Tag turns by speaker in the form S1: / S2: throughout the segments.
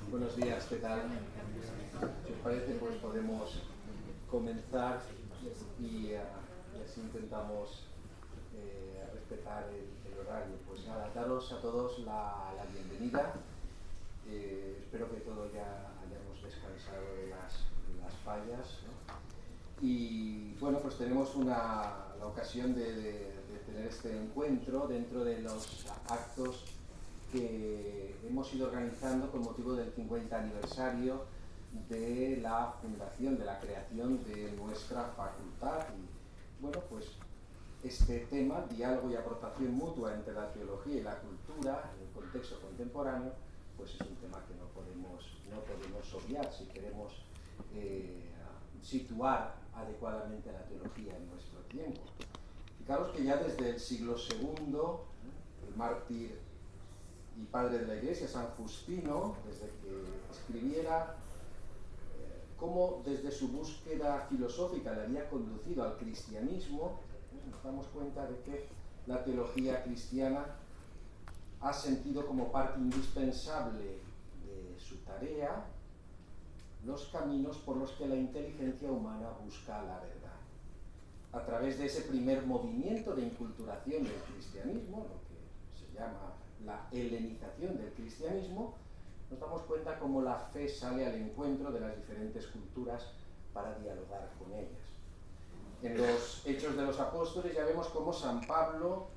S1: Buenos días, ¿qué tal? Si os parece, pues podemos comenzar y así intentamos respetar el horario. Pues nada, daros a todos la bienvenida. Espero que todos ya hayamos descansado de las fallas, ¿no? Y bueno, pues tenemos la ocasión de tener este encuentro dentro de los actos que hemos ido organizando con motivo del 50 aniversario de la fundación, de la creación de nuestra facultad. Y bueno, pues este tema, diálogo y aportación mutua entre la teología y la cultura en el contexto contemporáneo, pues es un tema que no podemos obviar si queremos situar adecuadamente la teología en nuestro tiempo. Fijaros que ya desde el siglo II, el mártir y padre de la Iglesia, San Justino, desde que escribiera cómo desde su búsqueda filosófica le había conducido al cristianismo, nos damos cuenta de que la teología cristiana ha sentido como parte indispensable de su tarea los caminos por los que la inteligencia humana busca la verdad. A través de ese primer movimiento de inculturación del cristianismo, lo que se llama la helenización del cristianismo, nos damos cuenta cómo la fe sale al encuentro de las diferentes culturas para dialogar con ellas. En los Hechos de los Apóstoles ya vemos cómo San Pablo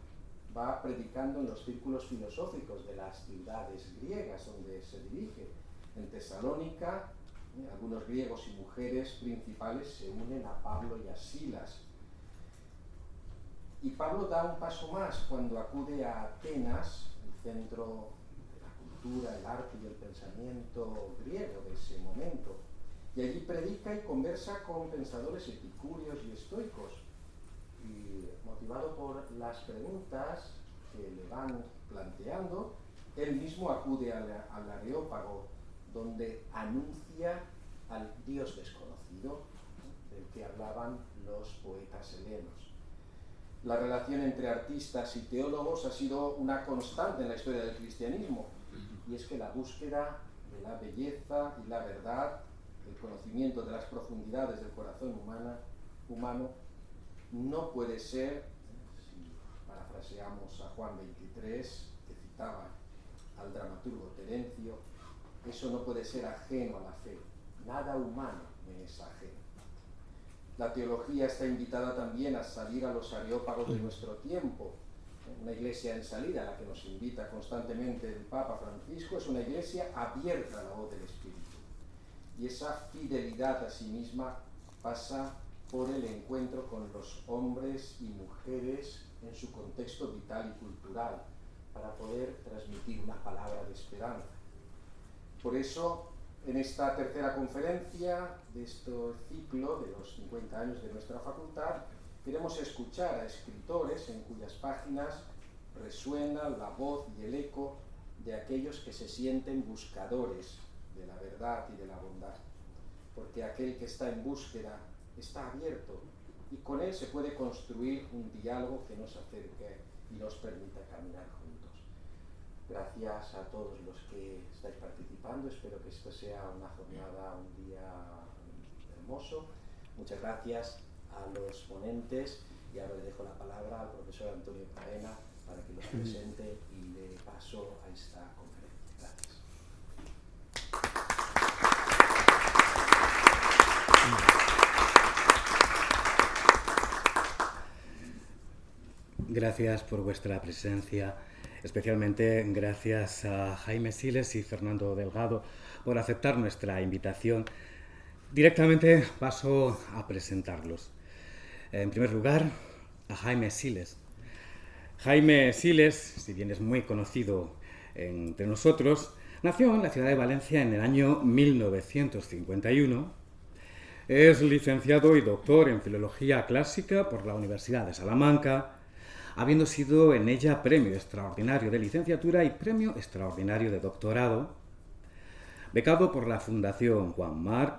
S1: va predicando en los círculos filosóficos de las ciudades griegas donde se dirige. En Tesalónica, algunos griegos y mujeres principales se unen a Pablo y a Silas. Y Pablo da un paso más cuando acude a Atenas, el centro de la cultura, el arte y el pensamiento griego de ese momento. Y allí predica y conversa con pensadores epicúreos y estoicos. Y motivado por las preguntas que le van planteando, él mismo acude al Areópago, donde anuncia al Dios desconocido, del que hablaban los poetas helenos. La relación entre artistas y teólogos ha sido una constante en la historia del cristianismo, y es que la búsqueda de la belleza y la verdad, el conocimiento de las profundidades del corazón humano, no puede ser, si parafraseamos a Juan 23, que citaba al dramaturgo Terencio, eso no puede ser ajeno a la fe. Nada humano me es ajeno. La teología está invitada también a salir a los areópagos de nuestro tiempo. Una iglesia en salida, a la que nos invita constantemente el Papa Francisco, es una iglesia abierta a la voz del Espíritu. Y esa fidelidad a sí misma pasa por el encuentro con los hombres y mujeres en su contexto vital y cultural, para poder transmitir una palabra de esperanza. Por eso, en esta tercera conferencia de este ciclo de los 50 años de nuestra facultad, queremos escuchar a escritores en cuyas páginas resuena la voz y el eco de aquellos que se sienten buscadores de la verdad y de la bondad, porque aquel que está en búsqueda está abierto y con él se puede construir un diálogo que nos acerque y nos permita caminar juntos. Gracias a todos los que estáis participando, espero que esto sea una jornada, un día hermoso. Muchas gracias a los ponentes y ahora le dejo la palabra al profesor Antonio Praena para que los presente y dé paso a esta conferencia. Gracias.
S2: Gracias por vuestra presencia. Especialmente gracias a Jaime Siles y Fernando Delgado por aceptar nuestra invitación. Directamente paso a presentarlos. En primer lugar, a Jaime Siles. Jaime Siles, si bien es muy conocido entre nosotros, nació en la ciudad de Valencia en el año 1951. Es licenciado y doctor en Filología Clásica por la Universidad de Salamanca, habiendo sido en ella premio extraordinario de licenciatura y premio extraordinario de doctorado. Becado por la Fundación Juan March,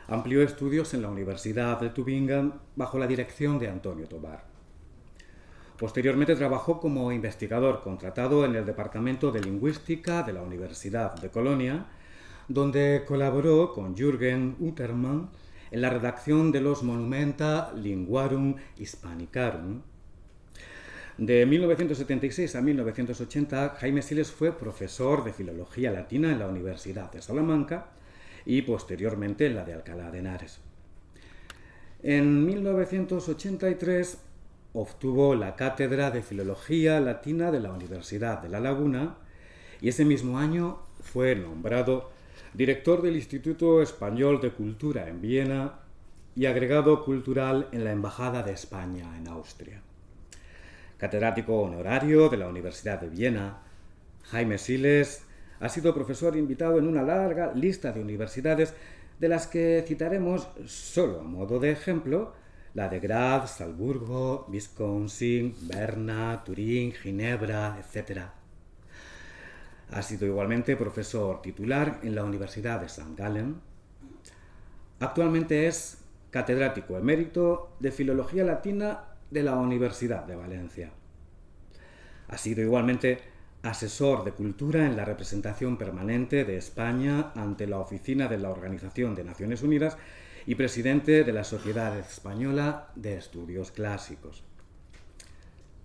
S2: amplió estudios en la Universidad de Tübingen bajo la dirección de Antonio Tobar. Posteriormente trabajó como investigador contratado en el Departamento de Lingüística de la Universidad de Colonia, donde colaboró con Jürgen Utermann en la redacción de los Monumenta Linguarum Hispanicarum. De 1976 a 1980, Jaime Siles fue profesor de Filología Latina en la Universidad de Salamanca y posteriormente en la de Alcalá de Henares. En 1983 obtuvo la cátedra de Filología Latina de la Universidad de La Laguna y ese mismo año fue nombrado director del Instituto Español de Cultura en Viena y agregado cultural en la Embajada de España en Austria. Catedrático honorario de la Universidad de Viena, Jaime Siles ha sido profesor invitado en una larga lista de universidades de las que citaremos, solo a modo de ejemplo, la de Graz, Salzburgo, Wisconsin, Berna, Turín, Ginebra, etc. Ha sido igualmente profesor titular en la Universidad de St. Gallen. Actualmente es catedrático emérito de Filología Latina de la Universidad de Valencia. Ha sido igualmente asesor de cultura en la representación permanente de España ante la Oficina de la Organización de Naciones Unidas y presidente de la Sociedad Española de Estudios Clásicos.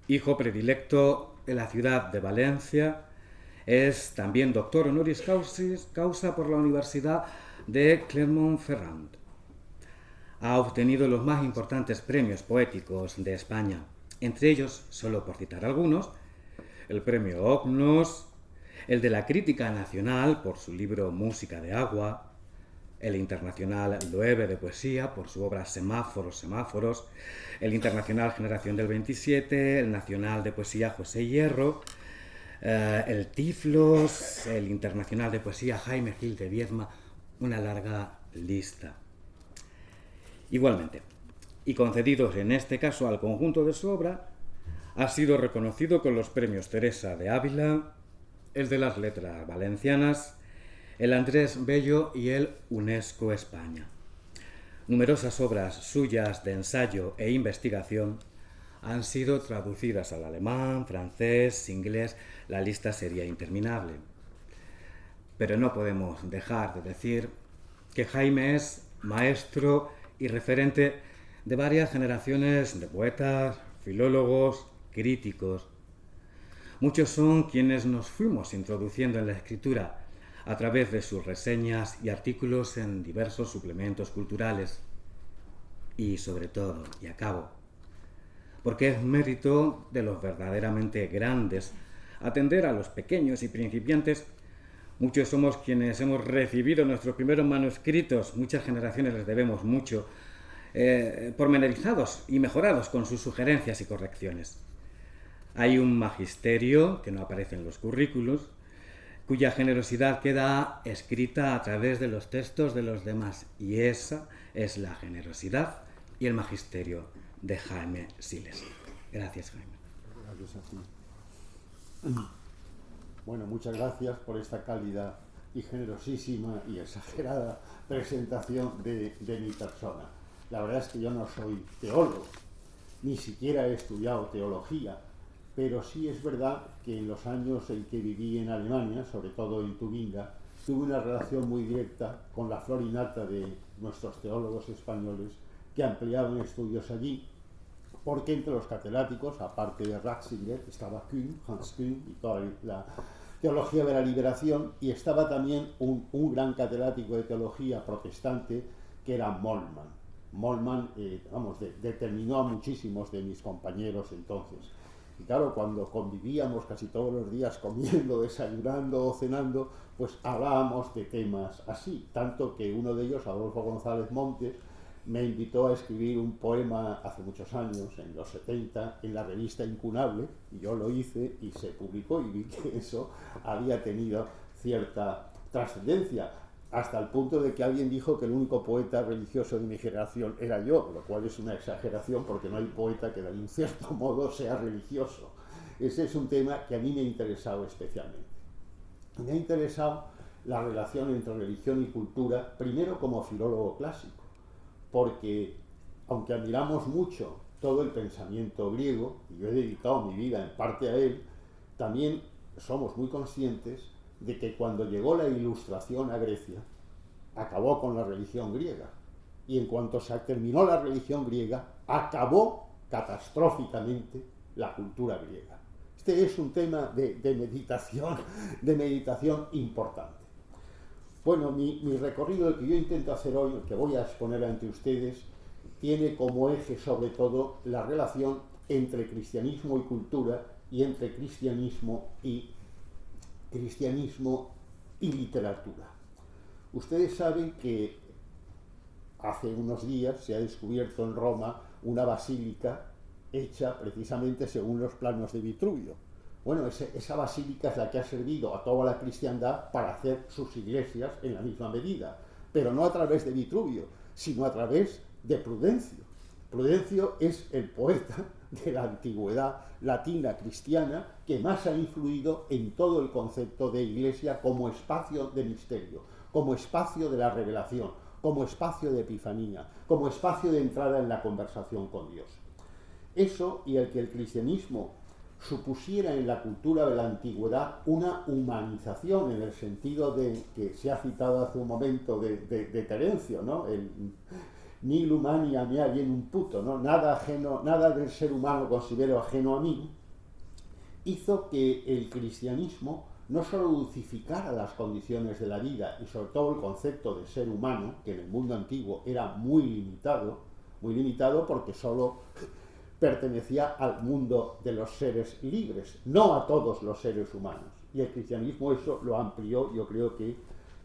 S2: Hijo predilecto de la ciudad de Valencia, es también doctor honoris causa por la Universidad de Clermont-Ferrand. Ha obtenido los más importantes premios poéticos de España, entre ellos, solo por citar algunos, el premio Ognos, el de la Crítica Nacional por su libro Música de Agua, el Internacional Loewe de Poesía por su obra Semáforos, Semáforos, el Internacional Generación del 27, el Nacional de Poesía José Hierro, el Tiflos, el Internacional de Poesía Jaime Gil de Viedma, una larga lista. Igualmente, y concedidos en este caso al conjunto de su obra, ha sido reconocido con los premios Teresa de Ávila, el de las Letras Valencianas, el Andrés Bello y el UNESCO España. Numerosas obras suyas de ensayo e investigación han sido traducidas al alemán, francés, inglés, la lista sería interminable. Pero no podemos dejar de decir que Jaime es maestro y referente de varias generaciones de poetas, filólogos, críticos. Muchos son quienes nos fuimos introduciendo en la escritura a través de sus reseñas y artículos en diversos suplementos culturales. Y sobre todo, y acabo, porque es mérito de los verdaderamente grandes atender a los pequeños y principiantes. Muchos somos quienes hemos recibido nuestros primeros manuscritos, muchas generaciones les debemos mucho, pormenorizados y mejorados con sus sugerencias y correcciones. Hay un magisterio que no aparece en los currículos, cuya generosidad queda escrita a través de los textos de los demás, y esa es la generosidad y el magisterio de Jaime Siles. Gracias, Jaime.
S3: Gracias a ti. Bueno, muchas gracias por esta cálida y generosísima y exagerada presentación de mi persona. La verdad es que yo no soy teólogo, ni siquiera he estudiado teología, pero sí es verdad que en los años en que viví en Alemania, sobre todo en Tubinga, tuve una relación muy directa con la flor y nata de nuestros teólogos españoles que ampliaban estudios allí, porque entre los catedráticos, aparte de Ratzinger, estaba Kühn, Hans Kühn y toda la teología de la liberación, y estaba también un gran catedrático de teología protestante que era Moltmann. Moltmann, determinó a muchísimos de mis compañeros entonces. Y claro, cuando convivíamos casi todos los días comiendo, desayunando o cenando, pues hablábamos de temas así, tanto que uno de ellos, Adolfo González Montes, me invitó a escribir un poema hace muchos años, en los 70, en la revista Incunable, y yo lo hice y se publicó, y vi que eso había tenido cierta trascendencia, hasta el punto de que alguien dijo que el único poeta religioso de mi generación era yo, lo cual es una exageración porque no hay poeta que de un cierto modo sea religioso. Ese es un tema que a mí me ha interesado especialmente. Me ha interesado la relación entre religión y cultura, primero como filólogo clásico, porque aunque admiramos mucho todo el pensamiento griego, y yo he dedicado mi vida en parte a él, también somos muy conscientes de que cuando llegó la Ilustración a Grecia, acabó con la religión griega. Y en cuanto se terminó la religión griega, acabó catastróficamente la cultura griega. Este es un tema de meditación importante. Bueno, mi recorrido, el que yo intento hacer hoy, el que voy a exponer ante ustedes, tiene como eje sobre todo la relación entre cristianismo y cultura y entre cristianismo y literatura. Ustedes saben que hace unos días se ha descubierto en Roma una basílica hecha precisamente según los planos de Vitruvio. Bueno, esa basílica es la que ha servido a toda la cristiandad para hacer sus iglesias en la misma medida, pero no a través de Vitruvio, sino a través de Prudencio. Prudencio es el poeta de la antigüedad latina cristiana que más ha influido en todo el concepto de iglesia como espacio de misterio, como espacio de la revelación, como espacio de epifanía, como espacio de entrada en la conversación con Dios. Eso, y el que el cristianismo supusiera en la cultura de la antigüedad una humanización, en el sentido de que se ha citado hace un momento de Terencio, ¿no? El nil humani a mea bien un puto, ¿no? Nada del ser humano considero ajeno a mí, hizo que el cristianismo no solo dulcificara las condiciones de la vida y sobre todo el concepto de ser humano, que en el mundo antiguo era muy limitado porque solo pertenecía al mundo de los seres libres, no a todos los seres humanos. Y el cristianismo eso lo amplió, yo creo que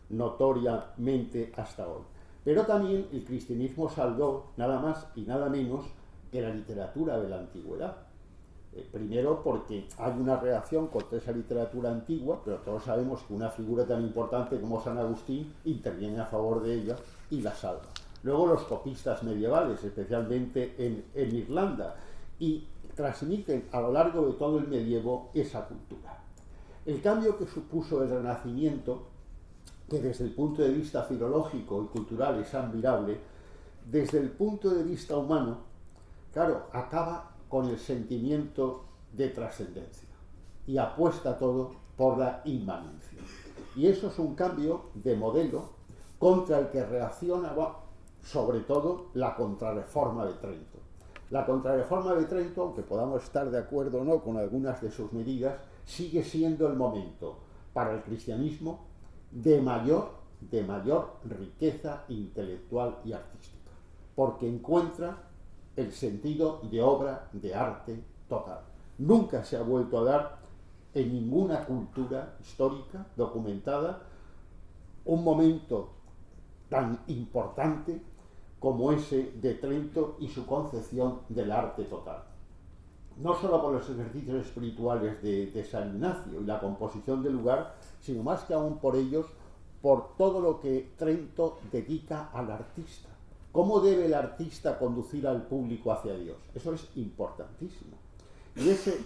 S3: notoriamente hasta hoy. Pero también el cristianismo salvó nada más y nada menos que la literatura de la antigüedad. Primero porque hay una reacción contra esa literatura antigua, pero todos sabemos que una figura tan importante como San Agustín interviene a favor de ella y la salva. Luego los copistas medievales, especialmente en Irlanda, y transmiten a lo largo de todo el medievo esa cultura. El cambio que supuso el Renacimiento, que desde el punto de vista filológico y cultural es admirable, desde el punto de vista humano, claro, acaba con el sentimiento de trascendencia y apuesta todo por la inmanencia. Y eso es un cambio de modelo contra el que reaccionaba sobre todo la Contrarreforma de Trento. La Contrarreforma de Trento, aunque podamos estar de acuerdo o no con algunas de sus medidas, sigue siendo el momento para el cristianismo de mayor riqueza intelectual y artística, porque encuentra el sentido de obra de arte total. Nunca se ha vuelto a dar en ninguna cultura histórica documentada un momento tan importante como ese de Trento y su concepción del arte total. No solo por los ejercicios espirituales de San Ignacio y la composición del lugar, sino más que aún por ellos, por todo lo que Trento dedica al artista. ¿Cómo debe el artista conducir al público hacia Dios? Eso es importantísimo.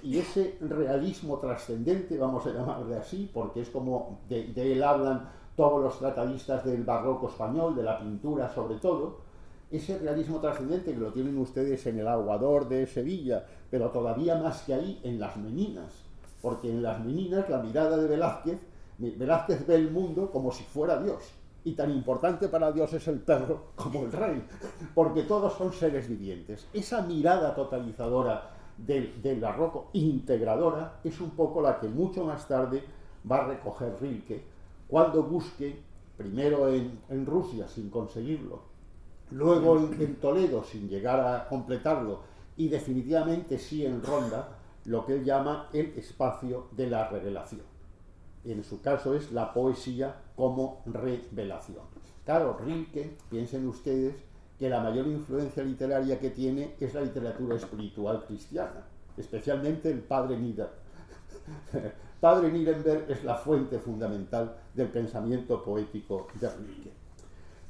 S3: Y ese realismo trascendente, vamos a llamarle así, porque es como de él hablan todos los tratadistas del barroco español, de la pintura sobre todo, ese realismo trascendente que lo tienen ustedes en el Aguador de Sevilla, pero todavía más que ahí en las Meninas, porque en las Meninas la mirada de Velázquez ve el mundo como si fuera Dios, y tan importante para Dios es el perro como el rey, porque todos son seres vivientes. Esa mirada totalizadora del barroco, integradora, es un poco la que mucho más tarde va a recoger Rilke, cuando busque, primero en Rusia sin conseguirlo, luego en Toledo sin llegar a completarlo, y definitivamente sí en Ronda, lo que él llama el espacio de la revelación. En su caso es la poesía como revelación. Claro, Rilke, piensen ustedes que la mayor influencia literaria que tiene es la literatura espiritual cristiana, especialmente el padre Nirenberg. Padre Nirenberg es la fuente fundamental del pensamiento poético de Rilke.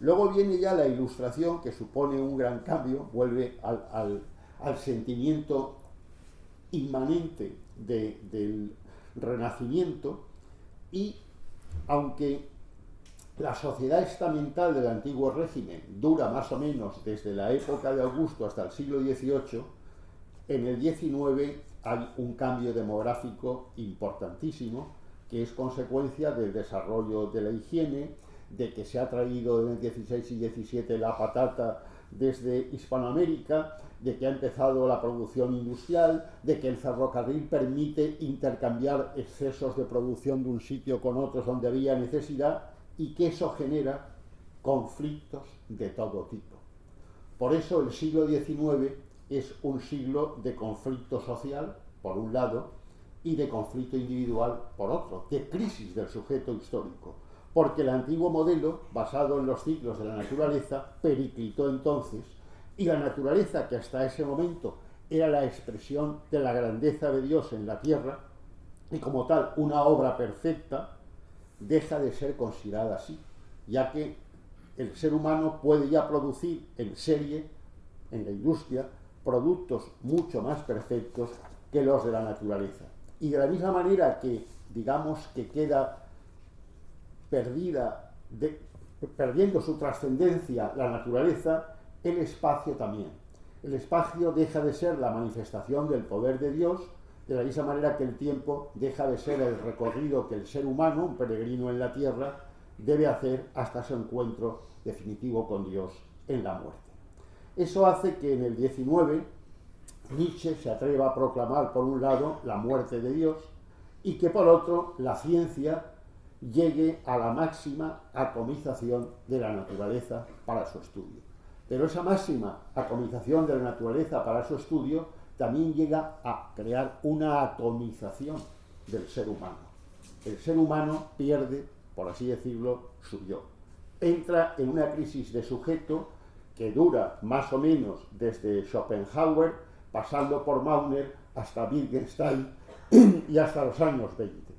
S3: Luego viene ya la Ilustración, que supone un gran cambio, vuelve al sentimiento inmanente del Renacimiento, y aunque la sociedad estamental del antiguo régimen dura más o menos desde la época de Augusto hasta el siglo XVIII, en el XIX hay un cambio demográfico importantísimo, que es consecuencia del desarrollo de la higiene, de que se ha traído en el 16 y 17 la patata desde Hispanoamérica, de que ha empezado la producción industrial, de que el ferrocarril permite intercambiar excesos de producción de un sitio con otros donde había necesidad, y que eso genera conflictos de todo tipo. Por eso el siglo XIX es un siglo de conflicto social, por un lado, y de conflicto individual, por otro, de crisis del sujeto histórico, porque el antiguo modelo, basado en los ciclos de la naturaleza, periclitó entonces, y la naturaleza, que hasta ese momento era la expresión de la grandeza de Dios en la tierra, y como tal una obra perfecta, deja de ser considerada así, ya que el ser humano puede ya producir en serie, en la industria, productos mucho más perfectos que los de la naturaleza. Y de la misma manera que, digamos, que queda perdiendo su trascendencia la naturaleza, el espacio también. El espacio deja de ser la manifestación del poder de Dios, de la misma manera que el tiempo deja de ser el recorrido que el ser humano, un peregrino en la tierra, debe hacer hasta su encuentro definitivo con Dios en la muerte. Eso hace que en el 19 Nietzsche se atreva a proclamar, por un lado, la muerte de Dios, y que por otro, la ciencia llegue a la máxima atomización de la naturaleza para su estudio. Pero esa máxima atomización de la naturaleza para su estudio también llega a crear una atomización del ser humano. El ser humano pierde, por así decirlo, su yo. Entra en una crisis de sujeto que dura más o menos desde Schopenhauer, pasando por Mauner hasta Wittgenstein y hasta los años 20.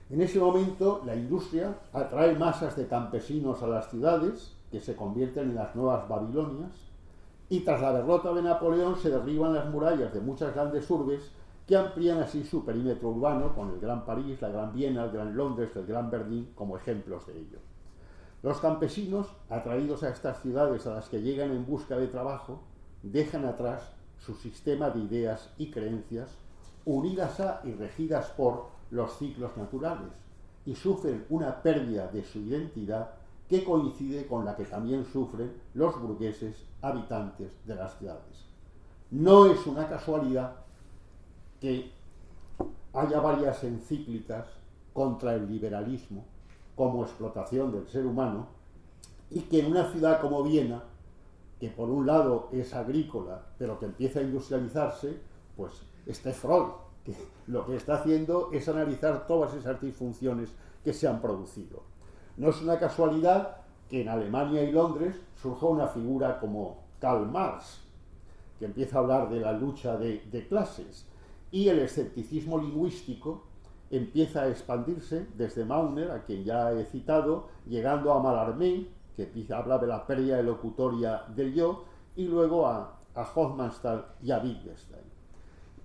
S3: En ese momento la industria atrae masas de campesinos a las ciudades, que se convierten en las nuevas Babilonias, y tras la derrota de Napoleón se derriban las murallas de muchas grandes urbes que amplían así su perímetro urbano, con el Gran París, la Gran Viena, el Gran Londres, el Gran Berlín como ejemplos de ello. Los campesinos, atraídos a estas ciudades a las que llegan en busca de trabajo, dejan atrás su sistema de ideas y creencias unidas a y regidas por los ciclos naturales, y sufren una pérdida de su identidad que coincide con la que también sufren los burgueses habitantes de las ciudades. No es una casualidad que haya varias encíclicas contra el liberalismo como explotación del ser humano, y que en una ciudad como Viena, que por un lado es agrícola, pero que empieza a industrializarse, pues esté Freud, que lo que está haciendo es analizar todas esas disfunciones que se han producido. No es una casualidad que en Alemania y Londres surja una figura como Karl Marx, que empieza a hablar de la lucha de clases, y el escepticismo lingüístico empieza a expandirse desde Mauner, a quien ya he citado, llegando a Mallarmé, que habla de la pérdida elocutoria del yo, y luego a Hofmannsthal y a Wittgenstein.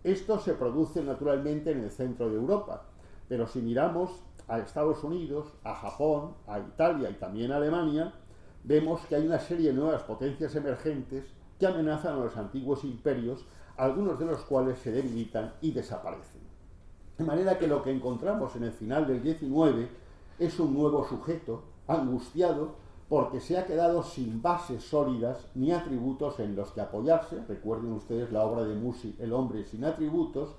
S3: Esto se produce naturalmente en el centro de Europa, pero si miramos a Estados Unidos, a Japón, a Italia y también a Alemania, vemos que hay una serie de nuevas potencias emergentes que amenazan a los antiguos imperios, algunos de los cuales se debilitan y desaparecen. De manera que lo que encontramos en el final del XIX es un nuevo sujeto angustiado porque se ha quedado sin bases sólidas ni atributos en los que apoyarse. Recuerden ustedes la obra de Musi, El hombre sin atributos,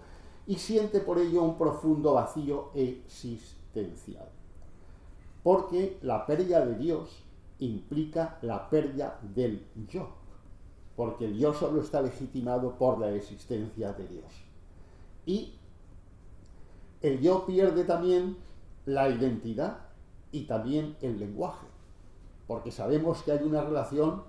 S3: y siente por ello un profundo vacío existencial. Porque la pérdida de Dios implica la pérdida del yo, porque el yo solo está legitimado por la existencia de Dios. Y el yo pierde también la identidad y también el lenguaje, porque sabemos que hay una relación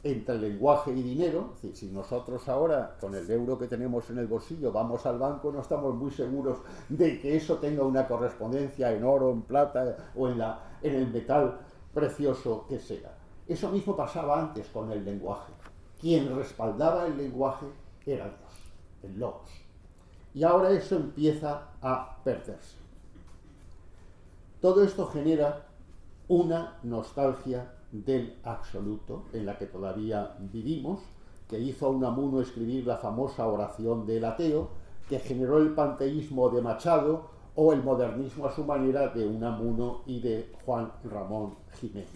S3: entre el lenguaje y dinero. Es decir, si nosotros ahora, con el euro que tenemos en el bolsillo, vamos al banco, no estamos muy seguros de que eso tenga una correspondencia en oro, en plata o en el metal precioso que sea. Eso mismo pasaba antes con el lenguaje. Quien respaldaba el lenguaje era Dios, el Logos. Y ahora eso empieza a perderse. Todo esto genera una nostalgia del absoluto en la que todavía vivimos, que hizo a Unamuno escribir la famosa oración del ateo, que generó el panteísmo de Machado o el modernismo a su manera de Unamuno y de Juan Ramón Jiménez.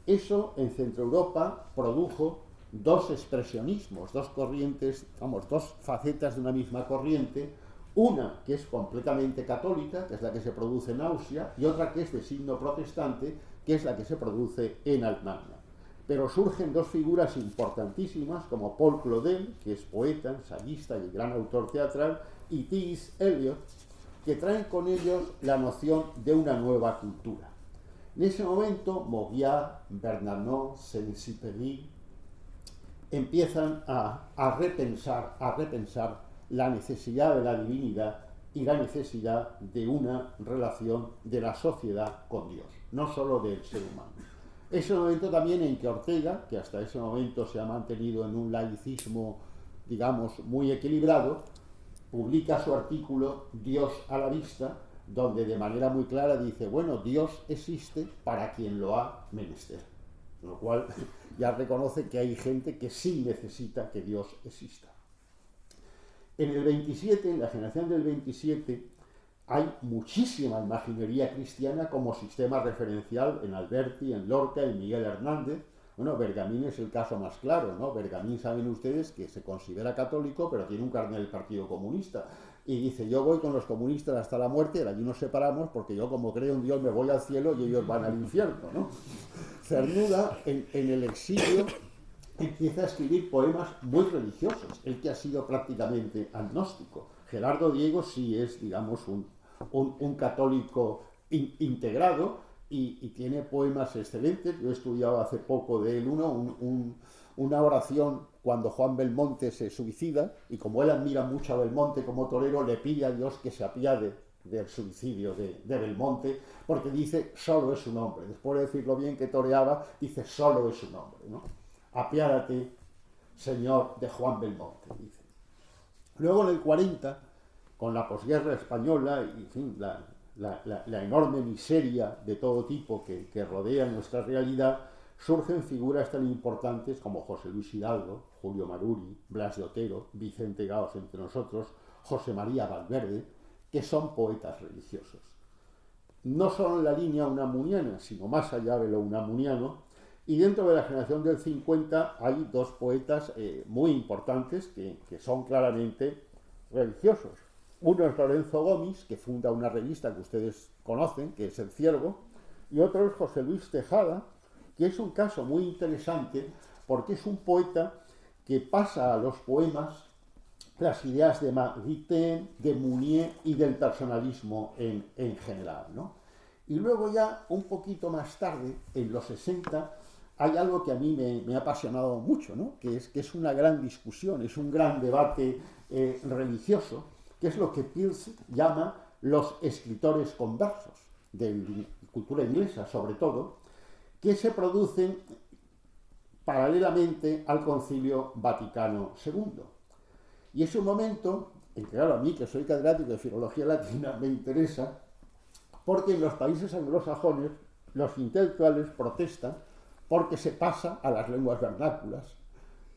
S3: Eso en Centroeuropa produjo dos expresionismos, dos corrientes, dos facetas de una misma corriente, una que es completamente católica, que es la que se produce en Austria, y otra que es de signo protestante, que es la que se produce en Alemania. Pero surgen dos figuras importantísimas como Paul Claudel, que es poeta, ensayista y gran autor teatral, y T.S. Eliot, que traen con ellos la noción de una nueva cultura. En ese momento, Maugiard, Bernanos, Saint-Exupéry empiezan a repensar la necesidad de la divinidad y la necesidad de una relación de la sociedad con Dios, no solo del ser humano. Es el momento también en que Ortega, que hasta ese momento se ha mantenido en un laicismo, digamos, muy equilibrado, publica su artículo Dios a la vista, donde de manera muy clara dice, bueno, Dios existe para quien lo ha menester. Con lo cual ya reconoce que hay gente que sí necesita que Dios exista. En el 27, en la generación del 27, hay muchísima imaginería cristiana como sistema referencial en Alberti, en Lorca, en Miguel Hernández. Bueno, Bergamín es el caso más claro, ¿no? Bergamín, saben ustedes que se considera católico, pero tiene un carnet del Partido Comunista. Y dice, yo voy con los comunistas hasta la muerte, y allí nos separamos, porque yo como creo en Dios me voy al cielo y ellos van al infierno, ¿no? Cernuda, en el exilio, empieza a escribir poemas muy religiosos, él que ha sido prácticamente agnóstico. Gerardo Diego sí es, digamos, un católico integrado y tiene poemas excelentes. Yo he estudiado hace poco de él una oración cuando Juan Belmonte se suicida, y como él admira mucho a Belmonte como torero, le pide a Dios que se apiade del suicidio de Belmonte, porque dice, solo es un hombre. Después de decir lo bien que toreaba, dice, solo es un hombre, ¿no? Apiádate, Señor, de Juan Belmonte, dice. Luego en el 40, con la posguerra española y en fin, la enorme miseria de todo tipo que rodea nuestra realidad, surgen figuras tan importantes como José Luis Hidalgo, Julio Maruri, Blas de Otero, Vicente Gaos entre nosotros, José María Valverde, que son poetas religiosos. No solo en la línea unamuniana, sino más allá de lo unamuniano. Y dentro de la generación del 50 hay dos poetas muy importantes que son claramente religiosos. Uno es Lorenzo Gomis, que funda una revista que ustedes conocen, que es El Ciervo, y otro es José Luis Tejada, que es un caso muy interesante porque es un poeta que pasa a los poemas las ideas de Maritain, de Mounier y del personalismo en general, ¿no? Y luego ya un poquito más tarde, en los 60, hay algo que a mí me ha apasionado mucho, ¿no? que es una gran discusión, es un gran debate religioso, que es lo que Peirce llama los escritores conversos, de cultura inglesa sobre todo, que se producen paralelamente al Concilio Vaticano II. Y es un momento en que, claro, a mí, que soy catedrático de filología latina, me interesa, porque en los países anglosajones los intelectuales protestan porque se pasa a las lenguas vernáculas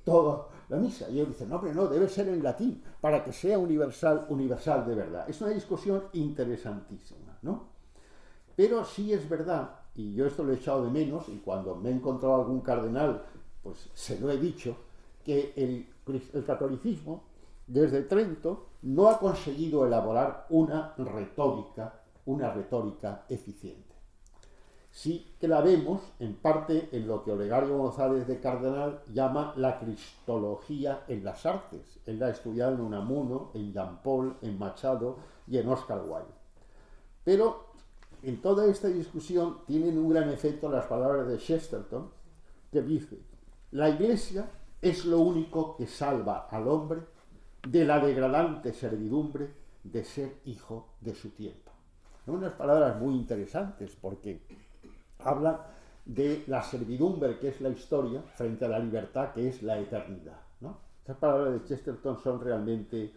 S3: toda la misa. Y ellos dicen, no, pero no, debe ser en latín, para que sea universal de verdad. Es una discusión interesantísima, ¿no? Pero sí es verdad, y yo esto lo he echado de menos, y cuando me he encontrado algún cardenal, pues se lo he dicho, que el catolicismo, desde Trento, no ha conseguido elaborar una retórica eficiente. Sí que la vemos, en parte, en lo que Olegario González de Cardenal llama la cristología en las artes. Él la ha estudiado en Unamuno, en Jean Paul, en Machado y en Oscar Wilde. Pero en toda esta discusión tienen un gran efecto las palabras de Chesterton, que dice, la Iglesia es lo único que salva al hombre de la degradante servidumbre de ser hijo de su tiempo. Son unas palabras muy interesantes porque hablan de la servidumbre que es la historia frente a la libertad que es la eternidad, ¿no? Esas palabras de Chesterton son realmente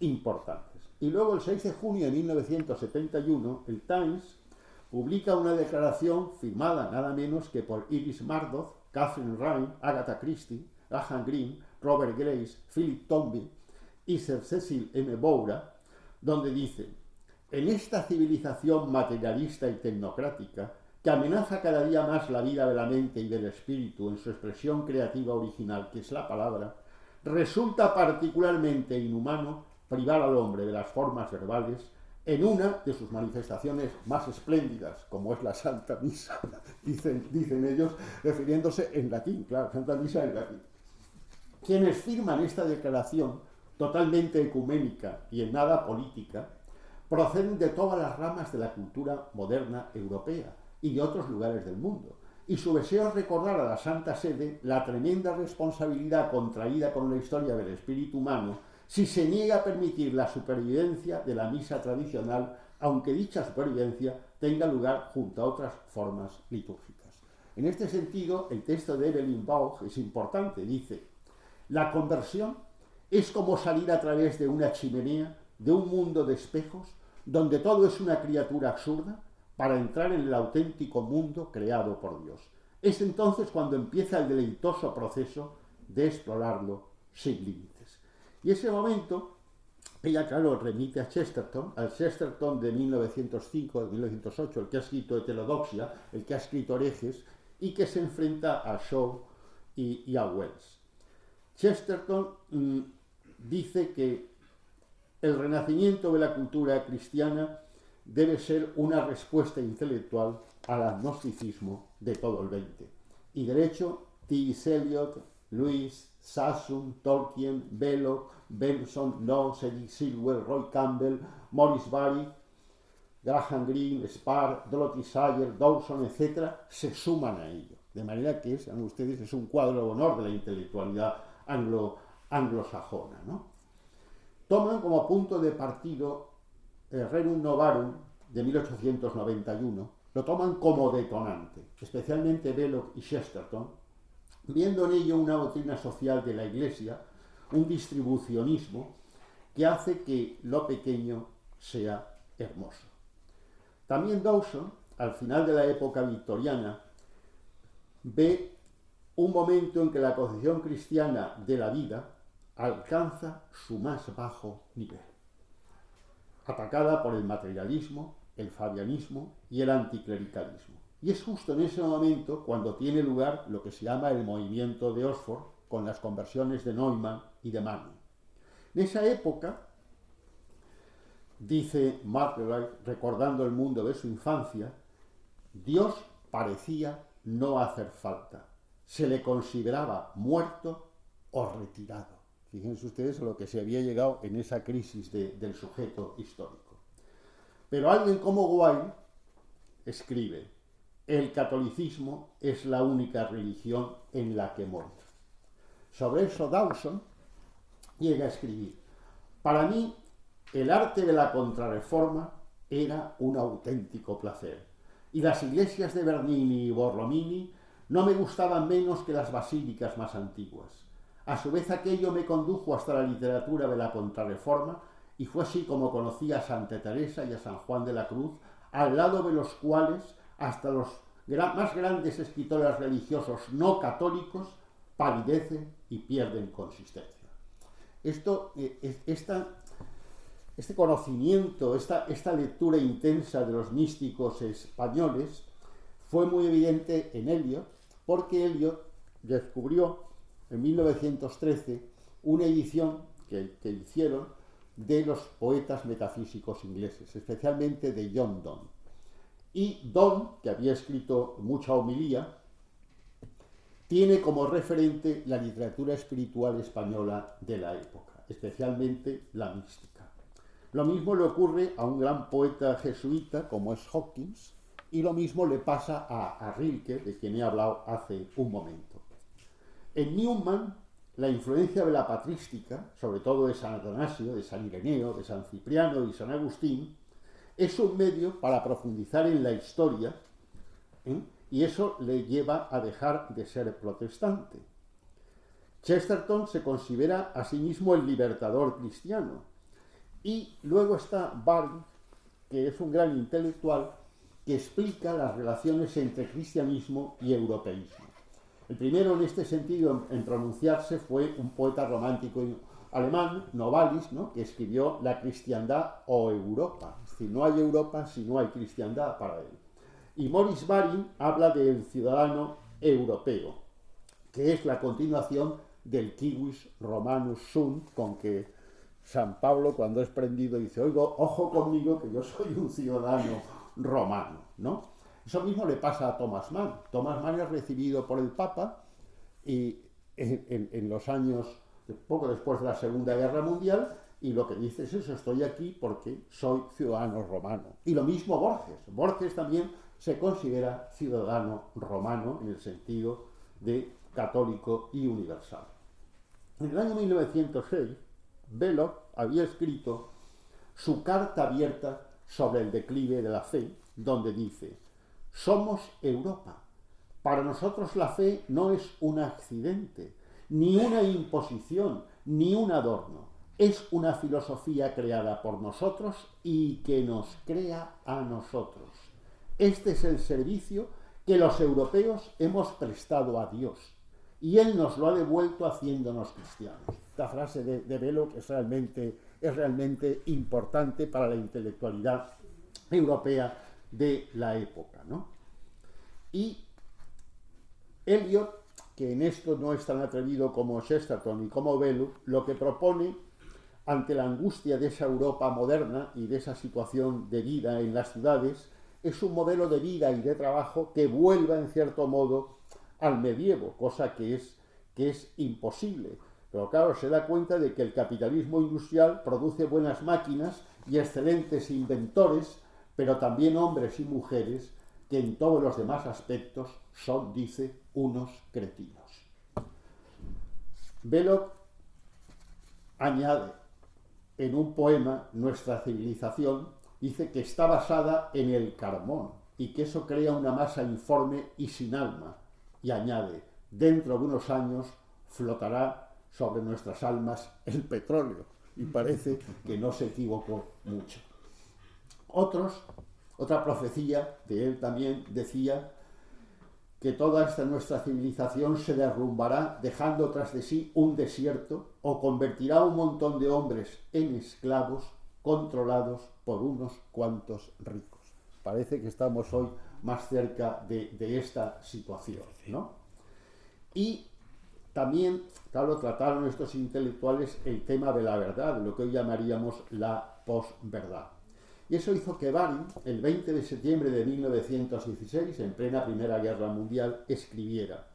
S3: importantes. Y luego el 6 de junio de 1971 el Times publica una declaración firmada nada menos que por Iris Murdoch, Catherine Ryan, Agatha Christie, Graham Greene, Robert Grace, Philip Toynbee y Sir Cecil M. Bowra, donde dice: en esta civilización materialista y tecnocrática, que amenaza cada día más la vida de la mente y del espíritu en su expresión creativa original, que es la palabra, resulta particularmente inhumano privar al hombre de las formas verbales en una de sus manifestaciones más espléndidas, como es la Santa Misa, dicen ellos, refiriéndose en latín, claro, Santa Misa en latín. Quienes firman esta declaración, totalmente ecuménica y en nada política, proceden de todas las ramas de la cultura moderna europea y de otros lugares del mundo, y su deseo es recordar a la Santa Sede la tremenda responsabilidad contraída con la historia del espíritu humano si se niega a permitir la supervivencia de la misa tradicional, aunque dicha supervivencia tenga lugar junto a otras formas litúrgicas. En este sentido, el texto de Evelyn Waugh es importante. Dice: la conversión es como salir a través de una chimenea de un mundo de espejos donde todo es una criatura absurda para entrar en el auténtico mundo creado por Dios. Es entonces cuando empieza el deleitoso proceso de explorarlo sin límites. Y ese momento, ella, claro, remite a Chesterton, al Chesterton de 1905, de 1908, el que ha escrito Heterodoxia, el que ha escrito Herejes, y que se enfrenta a Shaw y a Wells. Chesterton dice que el renacimiento de la cultura cristiana debe ser una respuesta intelectual al agnosticismo de todo el XX. Y de hecho, T.S. Eliot, Lewis, Sassoon, Tolkien, Belloc, Benson, Knox, Edith Silver, Roy Campbell, Maurice Barry, Graham Greene, Spar, Dorothy Sayers, Dawson, etc., se suman a ello. De manera que, saben ustedes, es un cuadro de honor de la intelectualidad anglosajona, ¿no? Toman como punto de partido el Rerum Novarum de 1891, lo toman como detonante, especialmente Belloc y Chesterton, viendo en ello una doctrina social de la Iglesia, un distribucionismo que hace que lo pequeño sea hermoso. También Dawson, al final de la época victoriana, ve un momento en que la concepción cristiana de la vida alcanza su más bajo nivel, atacada por el materialismo, el fabianismo y el anticlericalismo. Y es justo en ese momento cuando tiene lugar lo que se llama el movimiento de Oxford, con las conversiones de Neumann y de Manning. En esa época, dice Marguerite, recordando el mundo de su infancia, Dios parecía no hacer falta. Se le consideraba muerto o retirado. Fíjense ustedes a lo que se había llegado en esa crisis del sujeto histórico. Pero alguien como Wilde escribe: el catolicismo es la única religión en la que morir. Sobre eso Dawson llega a escribir: para mí, el arte de la contrarreforma era un auténtico placer, y las iglesias de Bernini y Borromini no me gustaban menos que las basílicas más antiguas. A su vez, aquello me condujo hasta la literatura de la contrarreforma, y fue así como conocí a Santa Teresa y a San Juan de la Cruz, al lado de los cuales hasta los más grandes escritores religiosos no católicos palidecen y pierden consistencia. Este conocimiento, esta lectura intensa de los místicos españoles fue muy evidente en Eliot, porque Eliot descubrió en 1913 una edición que hicieron de los poetas metafísicos ingleses, especialmente de John Donne. Y Donne, que había escrito mucha homilía, tiene como referente la literatura espiritual española de la época, especialmente la mística. Lo mismo le ocurre a un gran poeta jesuita como es Hawkins, y lo mismo le pasa a Rilke, de quien he hablado hace un momento. En Newman, la influencia de la patrística, sobre todo de San Atanasio, de San Ireneo, de San Cipriano y San Agustín, es un medio para profundizar en la historia, y eso le lleva a dejar de ser protestante. Chesterton se considera a sí mismo el libertador cristiano, y luego está Barry, que es un gran intelectual que explica las relaciones entre cristianismo y europeísmo. El primero en este sentido en pronunciarse fue un poeta romántico alemán, Novalis, ¿no?, que escribió La cristiandad o Europa. decir, no hay Europa si no hay cristiandad para él. Y Maurice Baring habla del ciudadano europeo, que es la continuación del civis romanus sunt, con que San Pablo, cuando es prendido, dice, oigo, ojo conmigo que yo soy un ciudadano romano, ¿no? Eso mismo le pasa a Thomas Mann. Thomas Mann es recibido por el Papa y en los años, poco después de la Segunda Guerra Mundial, y lo que dice es eso, estoy aquí porque soy ciudadano romano. Y lo mismo Borges. Borges también se considera ciudadano romano en el sentido de católico y universal. En el año 1906, Belloc había escrito su carta abierta sobre el declive de la fe, donde dice, somos Europa. Para nosotros la fe no es un accidente, ni una imposición, ni un adorno. Es una filosofía creada por nosotros y que nos crea a nosotros. Este es el servicio que los europeos hemos prestado a Dios y Él nos lo ha devuelto haciéndonos cristianos. Esta frase de Belloc es realmente importante para la intelectualidad europea de la época, ¿no? Y Eliot, que en esto no es tan atrevido como Chesterton y como Belloc, lo que propone ante la angustia de esa Europa moderna y de esa situación de vida en las ciudades, es un modelo de vida y de trabajo que vuelva en cierto modo al medievo, cosa que es imposible. Pero claro, se da cuenta de que el capitalismo industrial produce buenas máquinas y excelentes inventores, pero también hombres y mujeres que en todos los demás aspectos son, dice, unos cretinos. Belloc añade en un poema, Nuestra civilización, dice que está basada en el carbón y que eso crea una masa informe y sin alma. Y añade, dentro de unos años flotará sobre nuestras almas el petróleo. Y parece que no se equivocó mucho. Otra profecía de él también decía que toda esta nuestra civilización se derrumbará dejando tras de sí un desierto o convertirá a un montón de hombres en esclavos controlados por unos cuantos ricos. Parece que estamos hoy más cerca de esta situación, ¿no? Y también, claro, trataron estos intelectuales el tema de la verdad, lo que hoy llamaríamos la posverdad. Y eso hizo que Baring, el 20 de septiembre de 1916, en plena Primera Guerra Mundial, escribiera: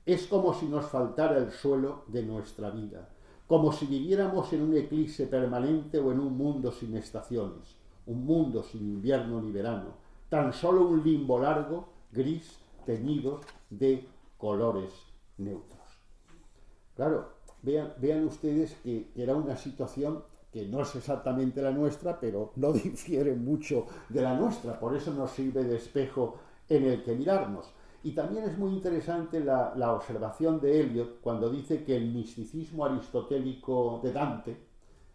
S3: es como si nos faltara el suelo de nuestra vida, como si viviéramos en un eclipse permanente o en un mundo sin estaciones, un mundo sin invierno ni verano, tan solo un limbo largo, gris, teñido de colores neutros. Claro, vean ustedes que era una situación que no es exactamente la nuestra, pero no difiere mucho de la nuestra, por eso nos sirve de espejo en el que mirarnos. Y también es muy interesante la observación de Eliot cuando dice que el misticismo aristotélico de Dante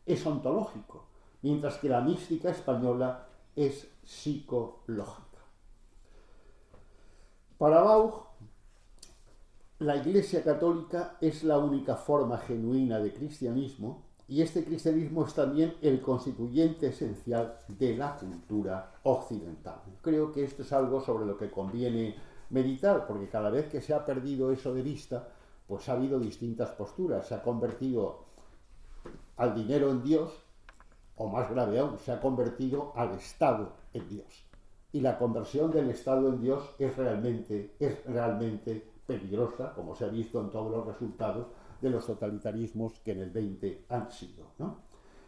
S3: es ontológico, mientras que la mística española es psicológica. Para Bauch, la Iglesia católica es la única forma genuina de cristianismo, y este cristianismo es también el constituyente esencial de la cultura occidental. Creo que esto es algo sobre lo que conviene meditar, porque cada vez que se ha perdido eso de vista, pues ha habido distintas posturas. Se ha convertido al dinero en Dios, o más grave aún, se ha convertido al Estado en Dios. Y la conversión del Estado en Dios es realmente peligrosa, como se ha visto en todos los resultados de los totalitarismos que en el 20 han sido, ¿no?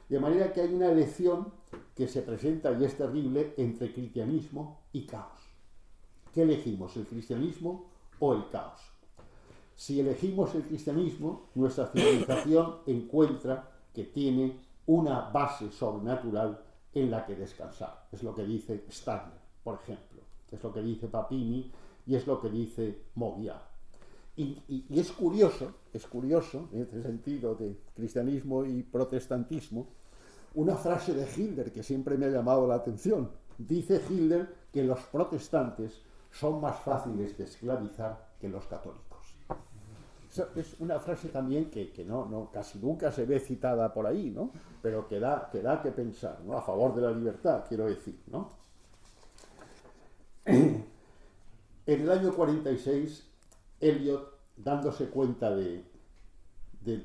S3: De manera que hay una elección que se presenta, y es terrible, entre cristianismo y caos. ¿Qué elegimos, el cristianismo o el caos? Si elegimos el cristianismo, nuestra civilización encuentra que tiene una base sobrenatural en la que descansar. Es lo que dice Steiner, por ejemplo, es lo que dice Papini y es lo que dice Moguiar. Y es curioso, en este sentido de cristianismo y protestantismo, una frase de Hilder que siempre me ha llamado la atención. Dice Hilder que los protestantes son más fáciles de esclavizar que los católicos. Es una frase también que no, casi nunca se ve citada por ahí, ¿no? Pero que da que pensar, ¿no? A favor de la libertad, quiero decir, ¿no? En el año 46, Eliot, dándose cuenta de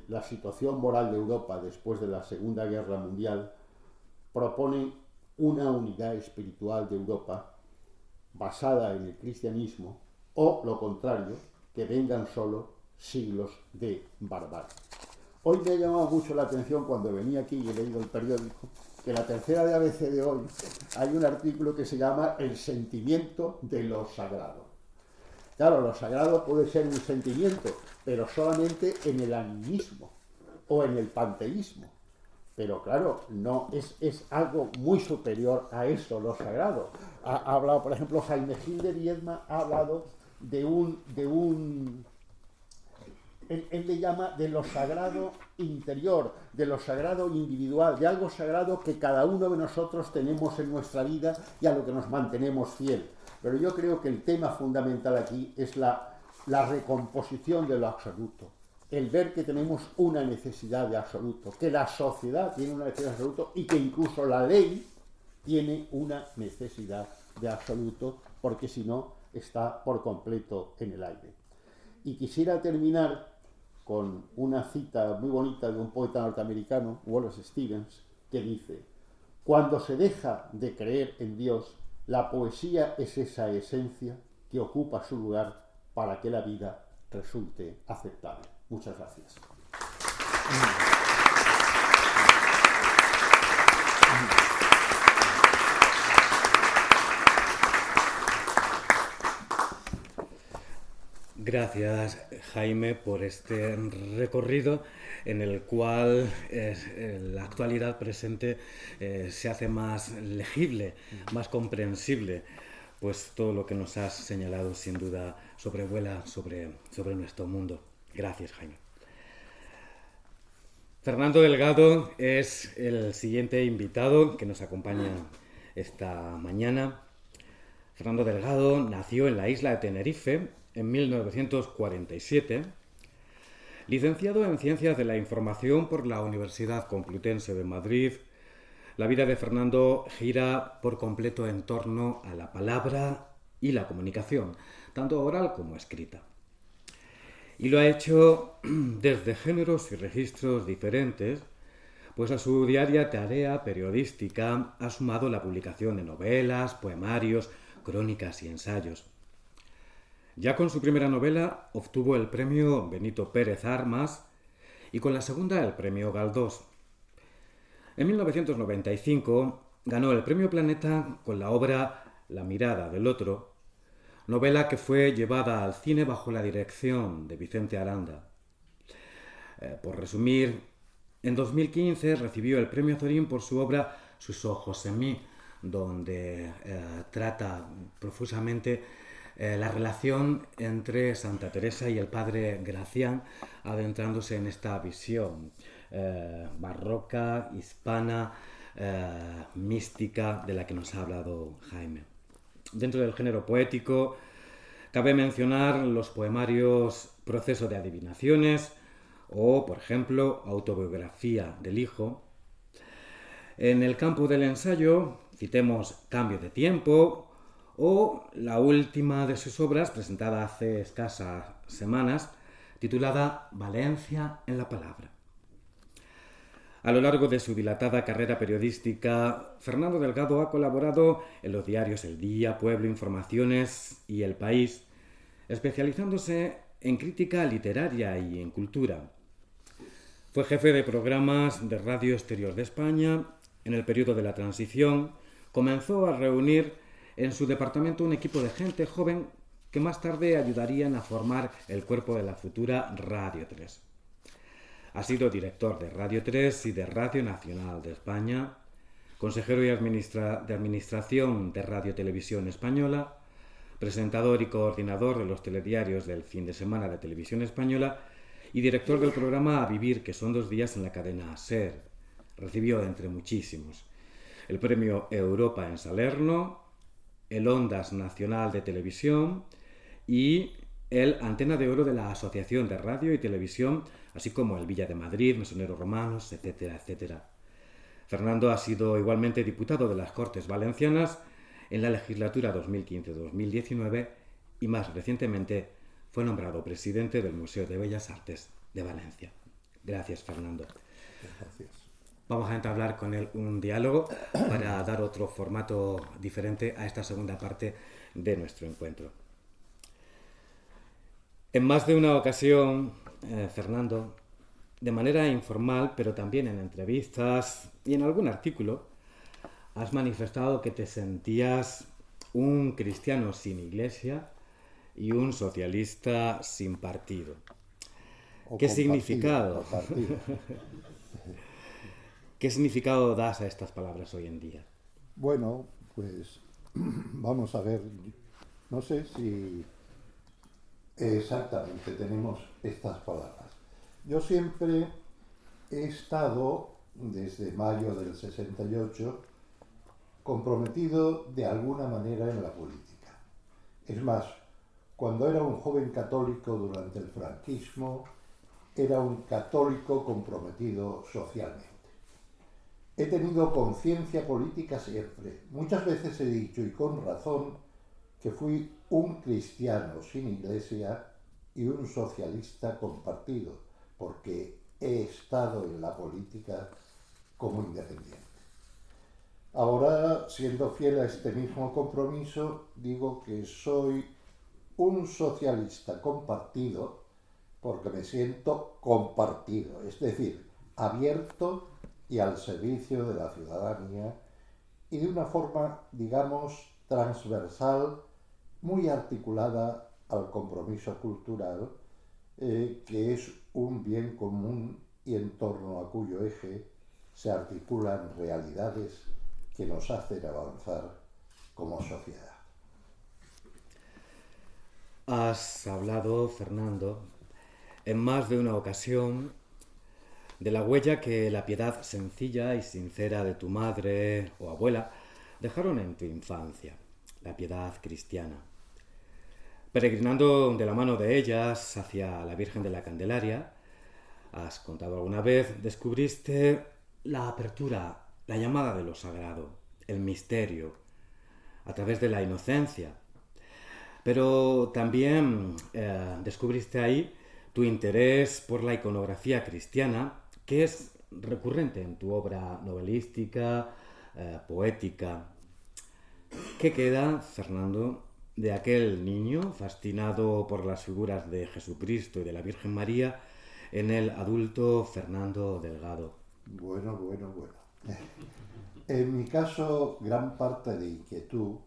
S3: la situación moral de Europa después de la Segunda Guerra Mundial, propone una unidad espiritual de Europa basada en el cristianismo, o lo contrario, que vengan solo siglos de barbarie. Hoy me ha llamado mucho la atención cuando venía aquí y he leído el periódico que la tercera de ABC de hoy hay un artículo que se llama El sentimiento de lo sagrado. Claro, lo sagrado puede ser un sentimiento, pero solamente en el animismo o en el panteísmo. Pero claro, no es algo muy superior a eso, lo sagrado. Ha hablado, por ejemplo, Jaime Gil de Viedma ha hablado él le llama de lo sagrado interior, de lo sagrado individual, de algo sagrado que cada uno de nosotros tenemos en nuestra vida y a lo que nos mantenemos fiel. Pero yo creo que el tema fundamental aquí es la recomposición de lo absoluto, el ver que tenemos una necesidad de absoluto, que la sociedad tiene una necesidad de absoluto y que incluso la ley tiene una necesidad de absoluto, porque si no está por completo en el aire. Y quisiera terminar con una cita muy bonita de un poeta norteamericano, Wallace Stevens, que dice: cuando se deja de creer en Dios, la poesía es esa esencia que ocupa su lugar para que la vida resulte aceptable. Muchas gracias.
S2: Gracias, Jaime, por este recorrido en el cual la actualidad presente se hace más legible, más comprensible, pues todo lo que nos has señalado sin duda sobrevuela sobre nuestro mundo. Gracias, Jaime. Fernando Delgado es el siguiente invitado que nos acompaña esta mañana. Fernando Delgado nació en la isla de Tenerife en 1947, licenciado en Ciencias de la Información por la Universidad Complutense de Madrid. La vida de Fernando gira por completo en torno a la palabra y la comunicación, tanto oral como escrita. Y lo ha hecho desde géneros y registros diferentes, pues a su diaria tarea periodística ha sumado la publicación de novelas, poemarios, crónicas y ensayos. Ya con su primera novela obtuvo el premio Benito Pérez Armas y con la segunda el premio Galdós. En 1995 ganó el premio Planeta con la obra La mirada del otro, novela que fue llevada al cine bajo la dirección de Vicente Aranda. Por resumir, en 2015 recibió el premio Azorín por su obra Sus ojos en mí, donde trata profusamente la relación entre Santa Teresa y el padre Gracián, adentrándose en esta visión barroca, hispana, mística de la que nos ha hablado Jaime. Dentro del género poético cabe mencionar los poemarios Proceso de adivinaciones o, por ejemplo, Autobiografía del hijo. En el campo del ensayo citemos Cambio de tiempo o la última de sus obras, presentada hace escasas semanas, titulada Valencia en la palabra. A lo largo de su dilatada carrera periodística, Fernando Delgado ha colaborado en los diarios El Día, Pueblo, Informaciones y El País, especializándose en crítica literaria y en cultura. Fue jefe de programas de Radio Exterior de España. En el periodo de la transición comenzó a reunir en su departamento un equipo de gente joven que más tarde ayudarían a formar el cuerpo de la futura Radio 3. Ha sido director de Radio 3 y de Radio Nacional de España, consejero de Administración de Radio Televisión Española, presentador y coordinador de los telediarios del fin de semana de Televisión Española y director del programa A Vivir, que son 2 días en la cadena SER. Recibió, entre muchísimos, el premio Europa en Salerno, el Ondas Nacional de Televisión y el Antena de Oro de la Asociación de Radio y Televisión, así como el Villa de Madrid, Mesoneros Romanos, etcétera, etcétera. Fernando ha sido igualmente diputado de las Cortes Valencianas en la legislatura 2015-2019 y más recientemente fue nombrado presidente del Museo de Bellas Artes de Valencia. Gracias, Fernando.
S3: Gracias.
S2: Vamos a entablar con él un diálogo para dar otro formato diferente a esta segunda parte de nuestro encuentro. En más de una ocasión, Fernando, de manera informal, pero también en entrevistas y en algún artículo, has manifestado que te sentías un cristiano sin iglesia y un socialista sin partido. ¿Qué significado? ¿Qué significado das a estas palabras hoy en día?
S3: Bueno, pues vamos a ver, no sé si exactamente tenemos estas palabras. Yo siempre he estado, desde mayo del 68, comprometido de alguna manera en la política. Es más, cuando era un joven católico durante el franquismo, era un católico comprometido socialmente. He tenido conciencia política siempre. Muchas veces he dicho, y con razón, que fui un cristiano sin iglesia y un socialista con partido, porque he estado en la política como independiente. Ahora, siendo fiel a este mismo compromiso, digo que soy un socialista con partido, porque me siento compartido, es decir, abierto y al servicio de la ciudadanía, y de una forma, digamos, transversal, muy articulada al compromiso cultural, que es un bien común y en torno a cuyo eje se articulan realidades que nos hacen avanzar como sociedad.
S2: Has hablado, Fernando, en más de una ocasión de la huella que la piedad sencilla y sincera de tu madre o abuela dejaron en tu infancia, la piedad cristiana. Peregrinando de la mano de ellas hacia la Virgen de la Candelaria, has contado alguna vez, descubriste la apertura, la llamada de lo sagrado, el misterio, a través de la inocencia. Pero también descubriste ahí tu interés por la iconografía cristiana, que es recurrente en tu obra novelística, poética. ¿Qué queda, Fernando, de aquel niño fascinado por las figuras de Jesucristo y de la Virgen María en el adulto Fernando Delgado?
S3: Bueno. En mi caso, gran parte de inquietud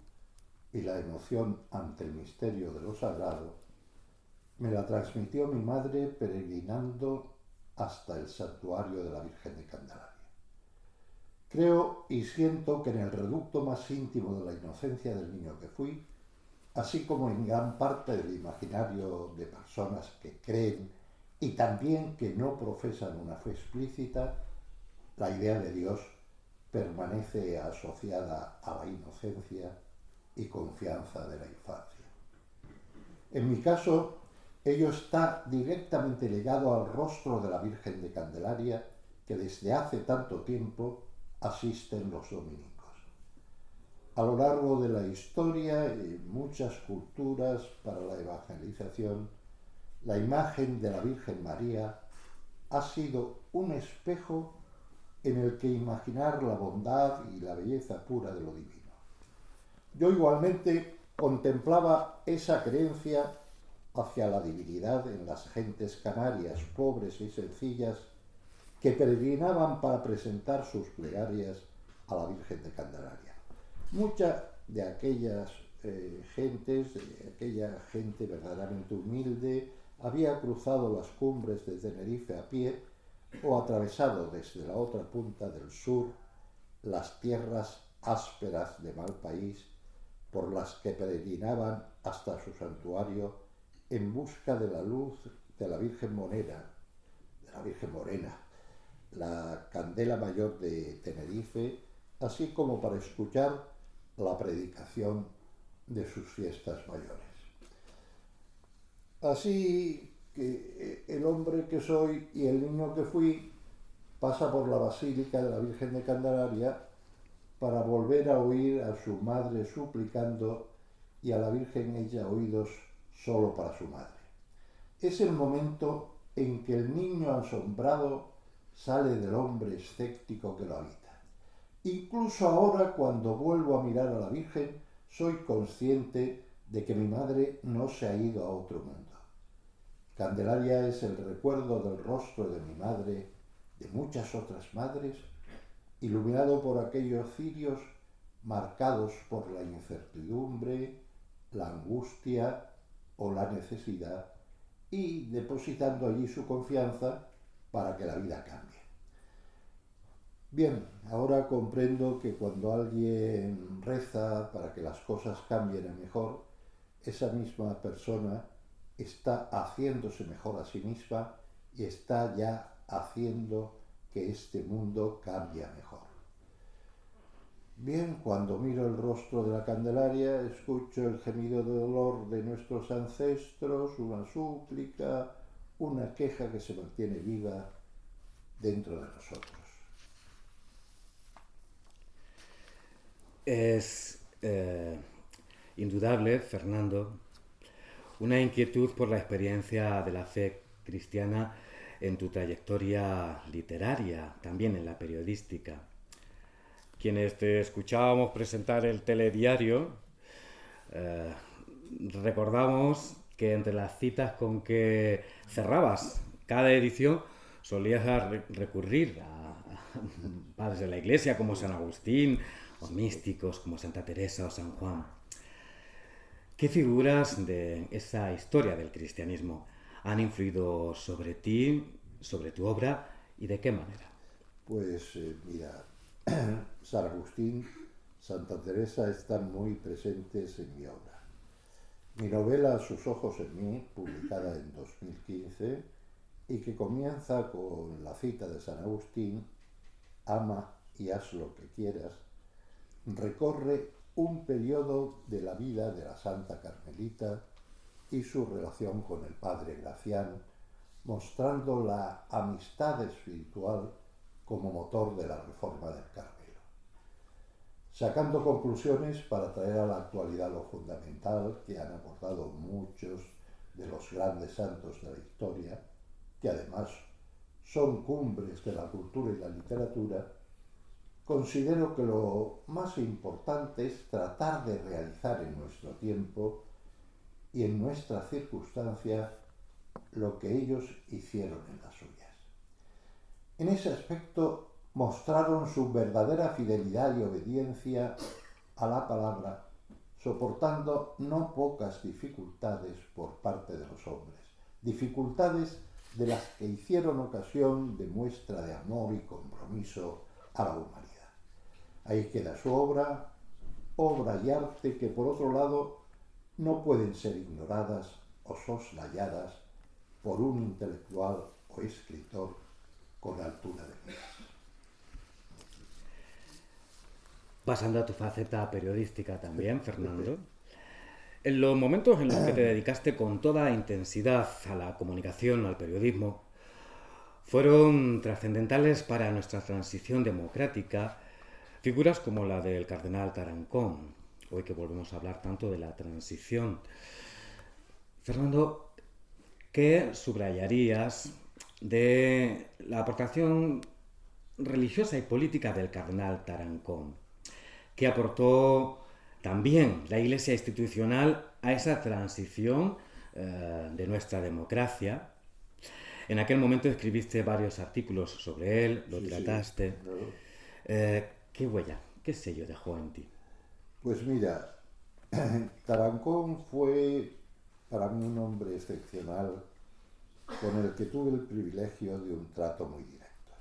S3: y la emoción ante el misterio de lo sagrado me la transmitió mi madre peregrinando hasta el santuario de la Virgen de Candelaria. Creo y siento que en el reducto más íntimo de la inocencia del niño que fui, así como en gran parte del imaginario de personas que creen y también que no profesan una fe explícita, la idea de Dios permanece asociada a la inocencia y confianza de la infancia. En mi caso, ello está directamente ligado al rostro de la Virgen de Candelaria, que desde hace tanto tiempo asisten los dominicos. A lo largo de la historia y muchas culturas para la evangelización, la imagen de la Virgen María ha sido un espejo en el que imaginar la bondad y la belleza pura de lo divino. Yo igualmente contemplaba esa creencia hacia la divinidad en las gentes canarias, pobres y sencillas, que peregrinaban para presentar sus plegarias a la Virgen de Candelaria. Mucha de aquellas gentes, de aquella gente verdaderamente humilde, había cruzado las cumbres de Tenerife a pie o atravesado desde la otra punta del sur las tierras ásperas de Malpaís por las que peregrinaban hasta su santuario en busca de la luz de la Virgen Morena, la candela mayor de Tenerife, así como para escuchar la predicación de sus fiestas mayores. Así que el hombre que soy y el niño que fui pasa por la Basílica de la Virgen de Candelaria para volver a oír a su madre suplicando y a la Virgen ella oídos solo para su madre. Es el momento en que el niño asombrado sale del hombre escéptico que lo habita. Incluso ahora, cuando vuelvo a mirar a la Virgen, soy consciente de que mi madre no se ha ido a otro mundo. Candelaria es el recuerdo del rostro de mi madre, de muchas otras madres, iluminado por aquellos cirios marcados por la incertidumbre, la angustia o la necesidad, y depositando allí su confianza para que la vida cambie. Bien, ahora comprendo que cuando alguien reza para que las cosas cambien a mejor, esa misma persona está haciéndose mejor a sí misma y está ya haciendo que este mundo cambie a mejor. Bien, cuando miro el rostro de la Candelaria, escucho el gemido de dolor de nuestros ancestros, una súplica, una queja que se mantiene viva dentro de nosotros.
S2: Es indudable, Fernando, una inquietud por la experiencia de la fe cristiana en tu trayectoria literaria, también en la periodística. Quienes te escuchábamos presentar el telediario, recordamos que entre las citas con que cerrabas cada edición solías recurrir a padres de la Iglesia como San Agustín, o místicos como Santa Teresa o San Juan. ¿Qué figuras de esa historia del cristianismo han influido sobre ti, sobre tu obra, y de qué manera?
S3: Pues mira, San Agustín, Santa Teresa están muy presentes en mi obra. Mi novela Sus ojos en mí, publicada en 2015, y que comienza con la cita de San Agustín, ama y haz lo que quieras, recorre un periodo de la vida de la Santa Carmelita y su relación con el Padre Gracián, mostrando la amistad espiritual como motor de la reforma del Carmelo. Sacando conclusiones para traer a la actualidad lo fundamental que han abordado muchos de los grandes santos de la historia, que además son cumbres de la cultura y la literatura, considero que lo más importante es tratar de realizar en nuestro tiempo y en nuestra circunstancia lo que ellos hicieron en las suyas. En ese aspecto mostraron su verdadera fidelidad y obediencia a la palabra, soportando no pocas dificultades por parte de los hombres, dificultades de las que hicieron ocasión de muestra de amor y compromiso a la humanidad. Ahí queda su obra y arte que, por otro lado, no pueden ser ignoradas o soslayadas por un intelectual o escritor con altura de miras.
S2: Pasando a tu faceta periodística también, Fernando, en los momentos en los que te dedicaste con toda intensidad a la comunicación, al periodismo, fueron trascendentales para nuestra transición democrática figuras como la del cardenal Tarancón, hoy que volvemos a hablar tanto de la transición. Fernando, ¿qué subrayarías de la aportación religiosa y política del cardenal Tarancón, que aportó también la Iglesia institucional a esa transición de nuestra democracia? En aquel momento escribiste varios artículos sobre él, lo trataste.
S3: Sí, claro.
S2: ¿Qué huella, qué sello dejó en ti?
S3: Pues mira, Tarancón fue para mí un hombre excepcional con el que tuve el privilegio de un trato muy directo.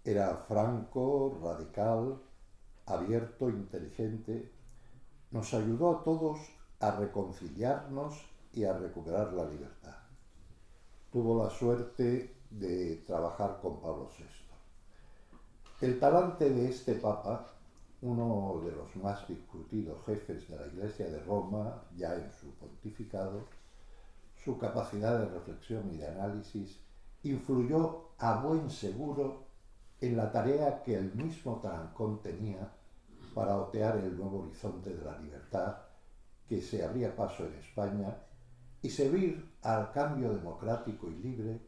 S3: Era franco, radical, abierto, inteligente. Nos ayudó a todos a reconciliarnos y a recuperar la libertad. Tuvo la suerte de trabajar con Pablo VI. El talante de este Papa, uno de los más discutidos jefes de la Iglesia de Roma, ya en su pontificado,
S4: su capacidad de reflexión y de análisis influyó a buen seguro en la tarea que el mismo Tarancón tenía para otear el nuevo horizonte de la libertad que se abría paso en España y servir al cambio democrático y libre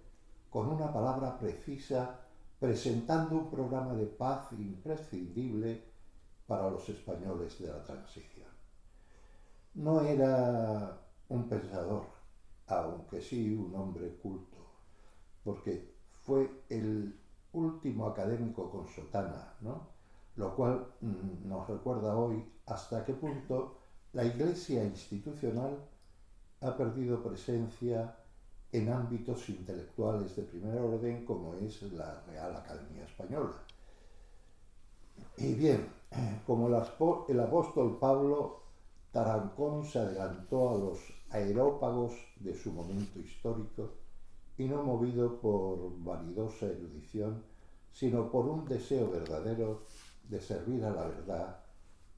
S4: con una palabra precisa, presentando un programa de paz imprescindible para los españoles de la transición. No era un pensador, aunque sí un hombre culto, porque fue el último académico con sotana, ¿no? Lo cual nos recuerda hoy hasta qué punto la Iglesia institucional ha perdido presencia en ámbitos intelectuales de primer orden como es la Real Academia Española. Y bien, como el apóstol Pablo, Tarancón se adelantó a los aerópagos de su momento histórico y no movido por vanidosa erudición, sino por un deseo verdadero de servir a la verdad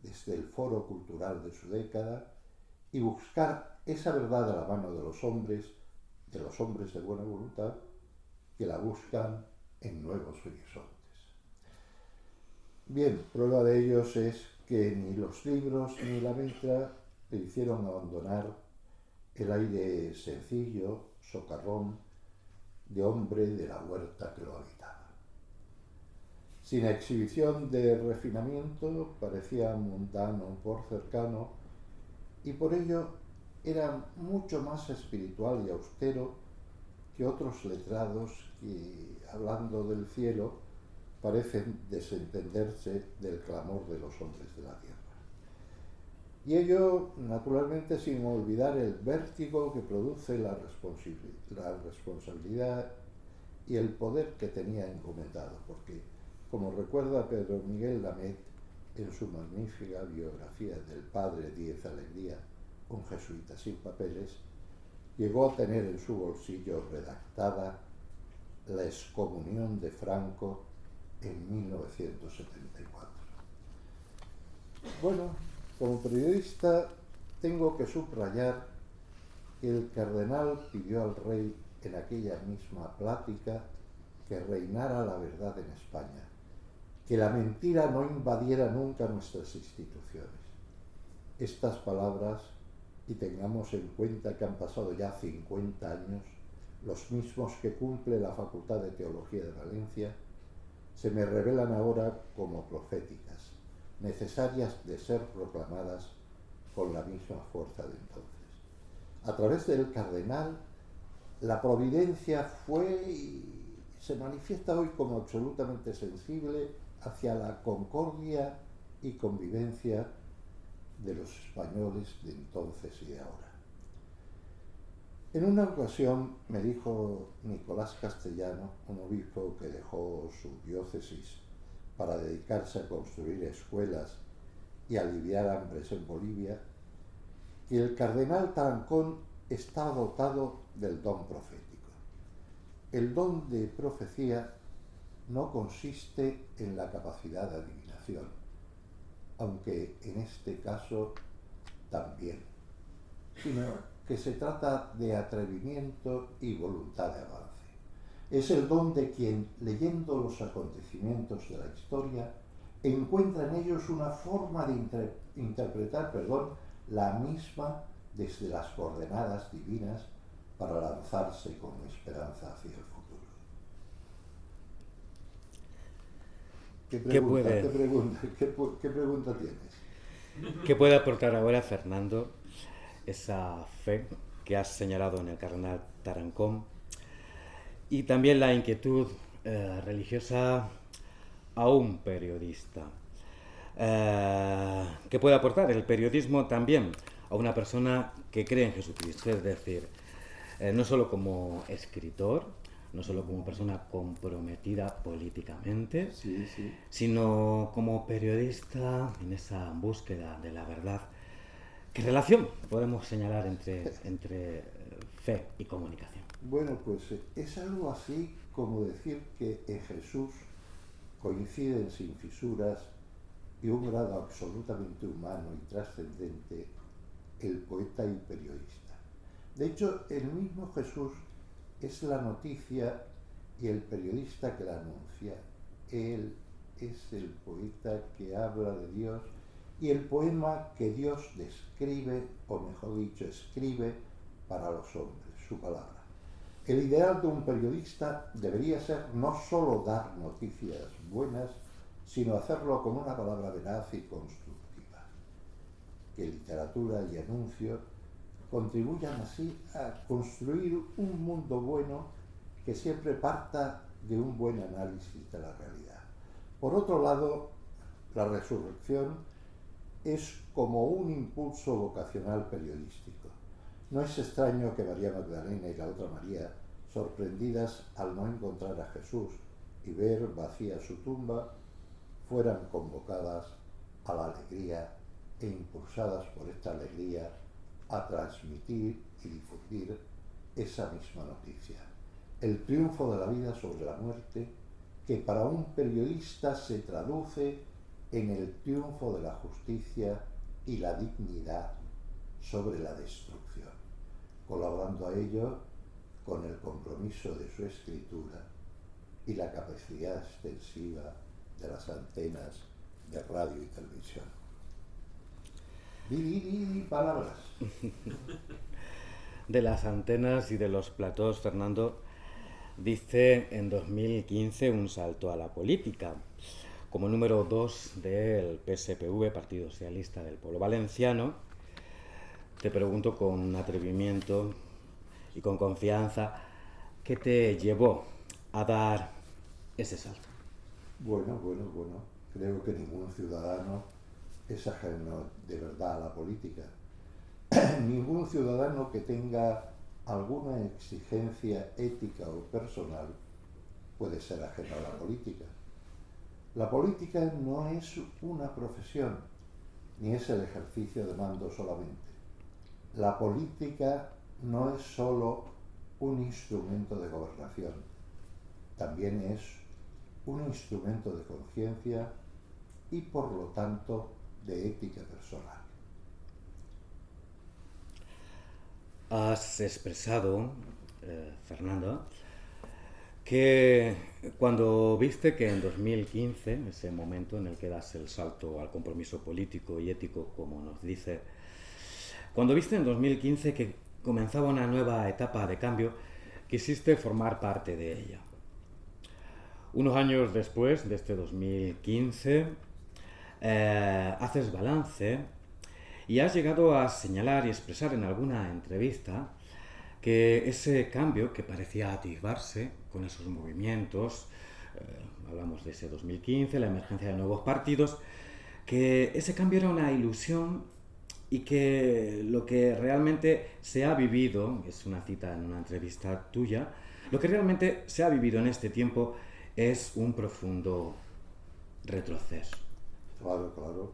S4: desde el foro cultural de su década y buscar esa verdad a la mano de los hombres de buena voluntad que la buscan en nuevos horizontes. Bien, prueba de ellos es que ni los libros ni la letra le hicieron abandonar el aire sencillo, socarrón, de hombre de la huerta que lo habitaba. Sin exhibición de refinamiento, parecía mundano por cercano, y por ello era mucho más espiritual y austero que otros letrados que, hablando del cielo, parecen desentenderse del clamor de los hombres de la tierra. Y ello, naturalmente, sin olvidar el vértigo que produce la responsabilidad y el poder que tenía encomendado, porque, como recuerda Pedro Miguel Lamet en su magnífica biografía del padre Díez Alegría, un jesuita sin papeles, llegó a tener en su bolsillo redactada la excomunión de Franco en 1974. Bueno, como periodista tengo que subrayar que el cardenal pidió al rey en aquella misma plática que reinara la verdad en España, que la mentira no invadiera nunca nuestras instituciones. Estas palabras, y tengamos en cuenta que han pasado ya 50 años, los mismos que cumple la Facultad de Teología de Valencia, se me revelan ahora como proféticas, necesarias de ser proclamadas con la misma fuerza de entonces. A través del cardenal, la providencia fue y se manifiesta hoy como absolutamente sensible hacia la concordia y convivencia de los españoles de entonces y de ahora. En una ocasión me dijo Nicolás Castellano, un obispo que dejó su diócesis para dedicarse a construir escuelas y aliviar hambres en Bolivia, que el cardenal Tarancón está dotado del don profético. El don de profecía no consiste en la capacidad de adivinación, aunque en este caso también, sino que se trata de atrevimiento y voluntad de avance. Es el don de quien, leyendo los acontecimientos de la historia, encuentra en ellos una forma de interpretar la misma desde las coordenadas divinas para lanzarse con esperanza hacia el futuro. ¿Qué pregunta tienes?
S2: ¿Qué puede aportar ahora, Fernando, esa fe que has señalado en el cardenal Tarancón y también la inquietud religiosa a un periodista? ¿Qué puede aportar el periodismo también a una persona que cree en Jesucristo? Es decir, no solo como escritor, no solo como persona comprometida políticamente, sino como periodista en esa búsqueda de la verdad. ¿Qué relación podemos señalar entre fe y comunicación?
S4: Bueno, pues es algo así como decir que en Jesús coinciden sin fisuras y un grado absolutamente humano y trascendente el poeta y periodista. De hecho, el mismo Jesús es la noticia y el periodista que la anuncia. Él es el poeta que habla de Dios y el poema que Dios describe, o mejor dicho, escribe para los hombres, su palabra. El ideal de un periodista debería ser no solo dar noticias buenas, sino hacerlo con una palabra veraz y constructiva. Que literatura y anuncio contribuyan así a construir un mundo bueno que siempre parta de un buen análisis de la realidad. Por otro lado, la resurrección es como un impulso vocacional periodístico. No es extraño que María Magdalena y la otra María, sorprendidas al no encontrar a Jesús y ver vacía su tumba, fueran convocadas a la alegría e impulsadas por esta alegría a transmitir y difundir esa misma noticia. El triunfo de la vida sobre la muerte, que para un periodista se traduce en el triunfo de la justicia y la dignidad sobre la destrucción, colaborando a ello con el compromiso de su escritura y la capacidad extensiva de las antenas de radio y televisión. Palabras.
S2: De las antenas y de los platós, Fernando dice en 2015 un salto a la política. Como número 2 del PSPV, Partido Socialista del Pueblo Valenciano, te pregunto con atrevimiento y con confianza, ¿qué te llevó a dar ese salto?
S4: Bueno. Creo que ningún ciudadano es ajeno de verdad a la política. Ningún ciudadano que tenga alguna exigencia ética o personal puede ser ajeno a la política. La política no es una profesión, ni es el ejercicio de mando solamente. La política no es solo un instrumento de gobernación, también es un instrumento de conciencia y, por lo tanto, de ética personal.
S2: Has expresado, Fernando, que cuando viste que en 2015, ese momento en el que das el salto al compromiso político y ético, como nos dice, cuando viste en 2015 que comenzaba una nueva etapa de cambio, quisiste formar parte de ella. Unos años después de este 2015, haces balance y has llegado a señalar y expresar en alguna entrevista que ese cambio que parecía atisbarse con esos movimientos, hablamos de ese 2015, la emergencia de nuevos partidos, que ese cambio era una ilusión y que lo que realmente se ha vivido, es una cita en una entrevista tuya, lo que realmente se ha vivido en este tiempo es un profundo retroceso.
S4: Claro.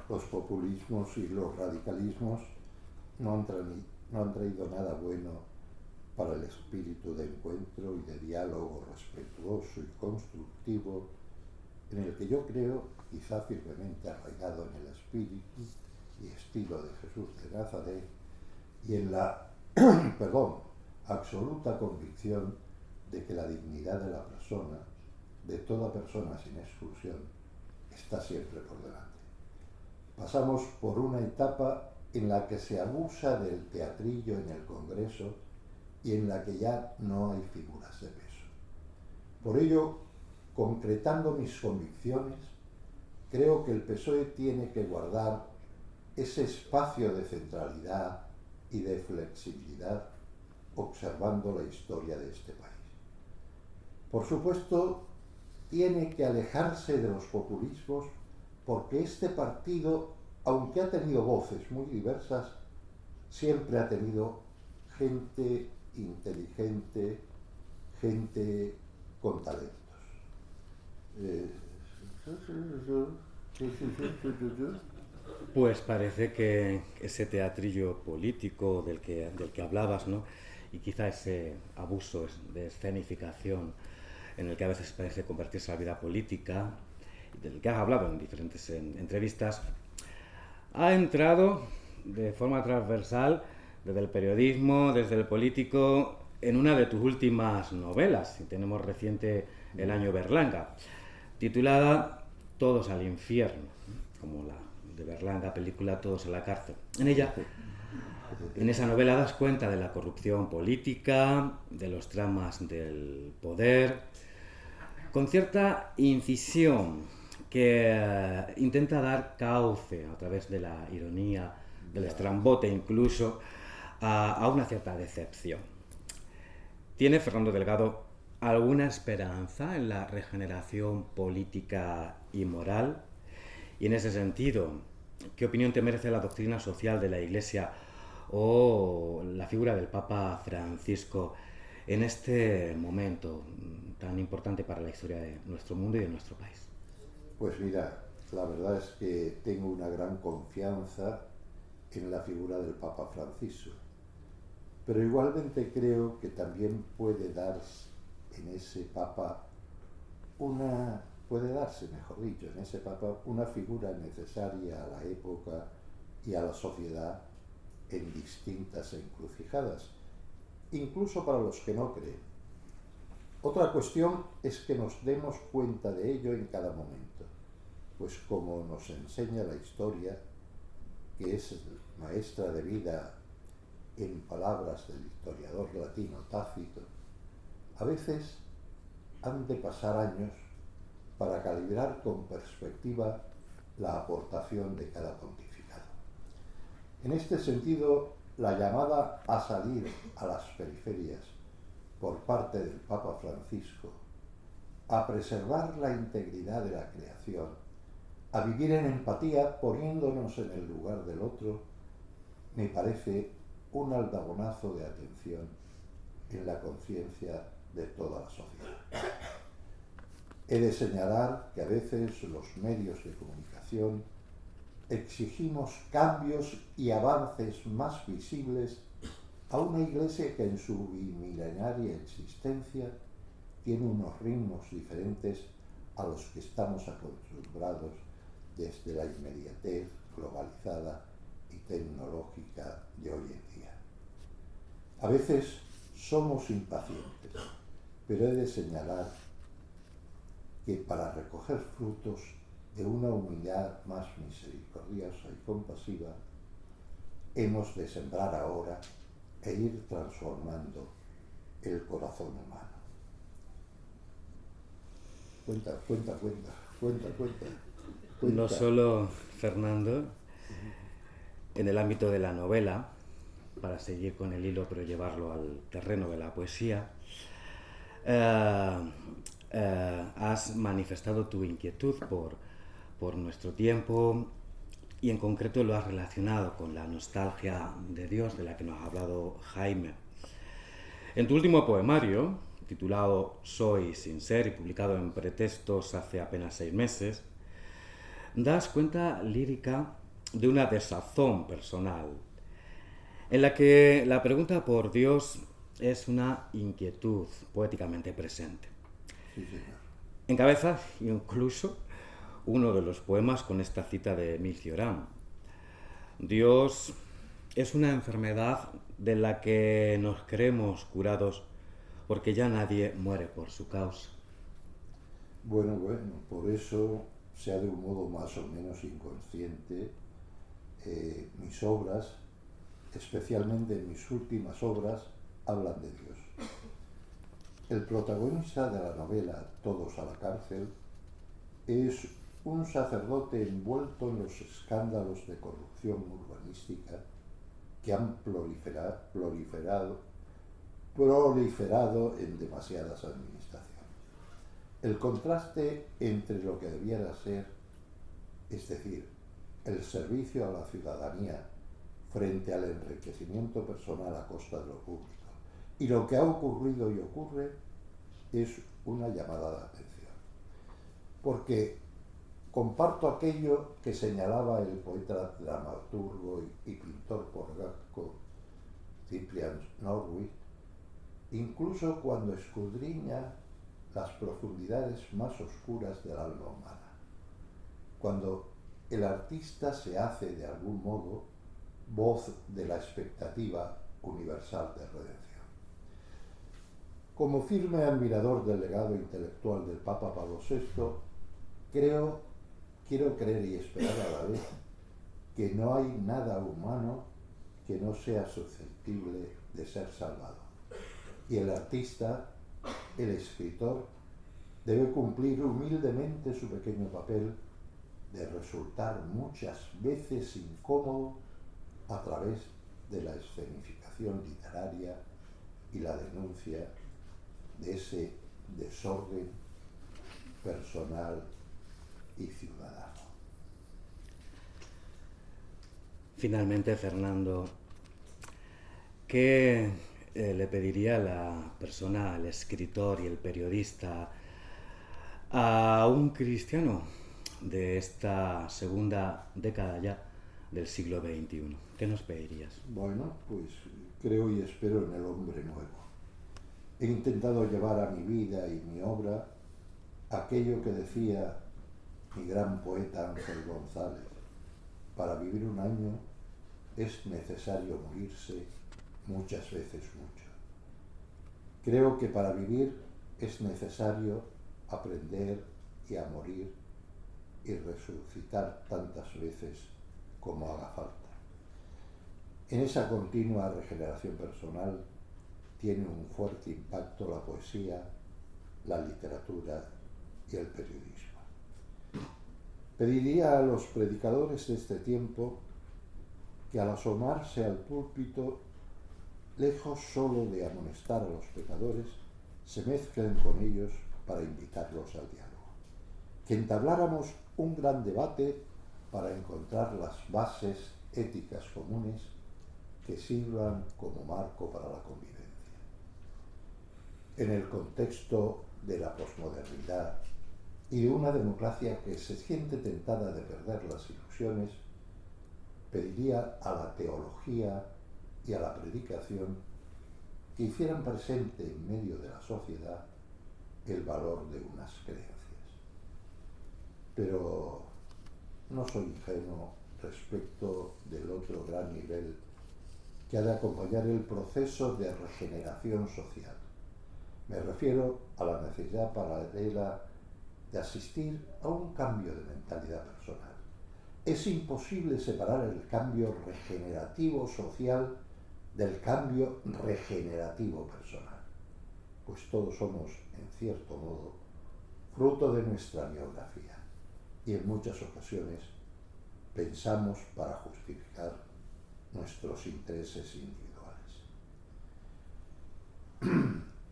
S4: Los populismos y los radicalismos no han traído nada bueno para el espíritu de encuentro y de diálogo respetuoso y constructivo en el que yo creo, quizá firmemente arraigado en el espíritu y estilo de Jesús de Nazaret, y en la absoluta convicción de que la dignidad de la persona, de toda persona sin exclusión, está siempre por delante. Pasamos por una etapa en la que se abusa del teatrillo en el Congreso y en la que ya no hay figuras de peso. Por ello, concretando mis convicciones, creo que el PSOE tiene que guardar ese espacio de centralidad y de flexibilidad observando la historia de este país. Por supuesto, tiene que alejarse de los populismos porque este partido, aunque ha tenido voces muy diversas, siempre ha tenido gente inteligente, gente con talentos.
S2: Pues parece que ese teatrillo político del que hablabas, ¿no? Y quizá ese abuso de escenificación en el que a veces parece convertirse la vida política, del que has hablado en diferentes entrevistas, ha entrado de forma transversal desde el periodismo, desde el político, en una de tus últimas novelas, y tenemos reciente El año Berlanga, titulada Todos al infierno, como la de Berlanga, película Todos a la cárcel. En ella, en esa novela das cuenta de la corrupción política, de los dramas del poder, con cierta incisión que intenta dar cauce a través de la ironía, del estrambote incluso, a una cierta decepción. ¿Tiene Fernando Delgado alguna esperanza en la regeneración política y moral? Y en ese sentido, ¿qué opinión te merece la doctrina social de la Iglesia o la figura del Papa Francisco en este momento tan importante para la historia de nuestro mundo y de nuestro país?
S4: Pues mira, la verdad es que tengo una gran confianza en la figura del Papa Francisco, pero igualmente creo que también puede darse en ese Papa una figura necesaria a la época y a la sociedad en distintas encrucijadas, incluso para los que no creen. Otra cuestión es que nos demos cuenta de ello en cada momento, pues como nos enseña la historia, que es maestra de vida en palabras del historiador latino Tácito, a veces han de pasar años para calibrar con perspectiva la aportación de cada pontificado. En este sentido, la llamada a salir a las periferias por parte del Papa Francisco, a preservar la integridad de la creación, a vivir en empatía poniéndonos en el lugar del otro, me parece un aldabonazo de atención en la conciencia de toda la sociedad. He de señalar que a veces los medios de comunicación exigimos cambios y avances más visibles a una Iglesia que en su bimilenaria existencia tiene unos ritmos diferentes a los que estamos acostumbrados desde la inmediatez globalizada y tecnológica de hoy en día. A veces somos impacientes, pero he de señalar que para recoger frutos de una humildad más misericordiosa y compasiva, hemos de sembrar ahora e ir transformando el corazón humano. Cuenta.
S2: No solo, Fernando, en el ámbito de la novela, para seguir con el hilo pero llevarlo al terreno de la poesía, has manifestado tu inquietud por nuestro tiempo y en concreto lo has relacionado con la nostalgia de Dios de la que nos ha hablado Jaime. En tu último poemario, titulado Soy sin ser y publicado en Pretextos hace apenas 6 meses, das cuenta lírica de una desazón personal en la que la pregunta por Dios es una inquietud poéticamente presente.
S4: Sí, señor.
S2: Encabeza incluso uno de los poemas con esta cita de Emile Cioran. Dios es una enfermedad de la que nos creemos curados porque ya nadie muere por su causa.
S4: Bueno, por eso, sea de un modo más o menos inconsciente, mis obras, especialmente mis últimas obras, hablan de Dios. El protagonista de la novela Todos a la cárcel es un sacerdote envuelto en los escándalos de corrupción urbanística que han proliferado en demasiadas administraciones. El contraste entre lo que debiera ser, es decir, el servicio a la ciudadanía frente al enriquecimiento personal a costa de lo público, y lo que ha ocurrido y ocurre, es una llamada de atención. Porque comparto aquello que señalaba el poeta, dramaturgo y pintor polaco Cyprian Norwid, incluso cuando escudriña las profundidades más oscuras del alma humana. Cuando el artista se hace de algún modo voz de la expectativa universal de redención. Como firme admirador del legado intelectual del Papa Pablo VI, quiero creer y esperar a la vez que no hay nada humano que no sea susceptible de ser salvado. Y el artista, el escritor, debe cumplir humildemente su pequeño papel de resultar muchas veces incómodo a través de la escenificación literaria y la denuncia de ese desorden personal y ciudadano.
S2: Finalmente, Fernando, ¿qué le pediría la persona, al escritor y el periodista, a un cristiano de esta segunda década ya del siglo XXI? ¿Qué nos pedirías?
S4: Bueno, pues creo y espero en el hombre nuevo. He intentado llevar a mi vida y mi obra aquello que decía mi gran poeta Ángel González: para vivir un año es necesario morirse muchas veces mucho. Creo que para vivir es necesario aprender y a morir y resucitar tantas veces como haga falta. En esa continua regeneración personal tiene un fuerte impacto la poesía, la literatura y el periodismo. Pediría a los predicadores de este tiempo que al asomarse al púlpito, lejos solo de amonestar a los pecadores, se mezclen con ellos para invitarlos al diálogo. Que entabláramos un gran debate para encontrar las bases éticas comunes que sirvan como marco para la convivencia. En el contexto de la posmodernidad y de una democracia que se siente tentada de perder las ilusiones, pediría a la teología y a la predicación que hicieran presente en medio de la sociedad el valor de unas creencias. Pero no soy ingenuo respecto del otro gran nivel que ha de acompañar el proceso de regeneración social. Me refiero a la necesidad paralela de asistir a un cambio de mentalidad personal. Es imposible separar el cambio regenerativo social del cambio regenerativo personal, pues todos somos, en cierto modo, fruto de nuestra biografía y en muchas ocasiones pensamos para justificar nuestros intereses individuales.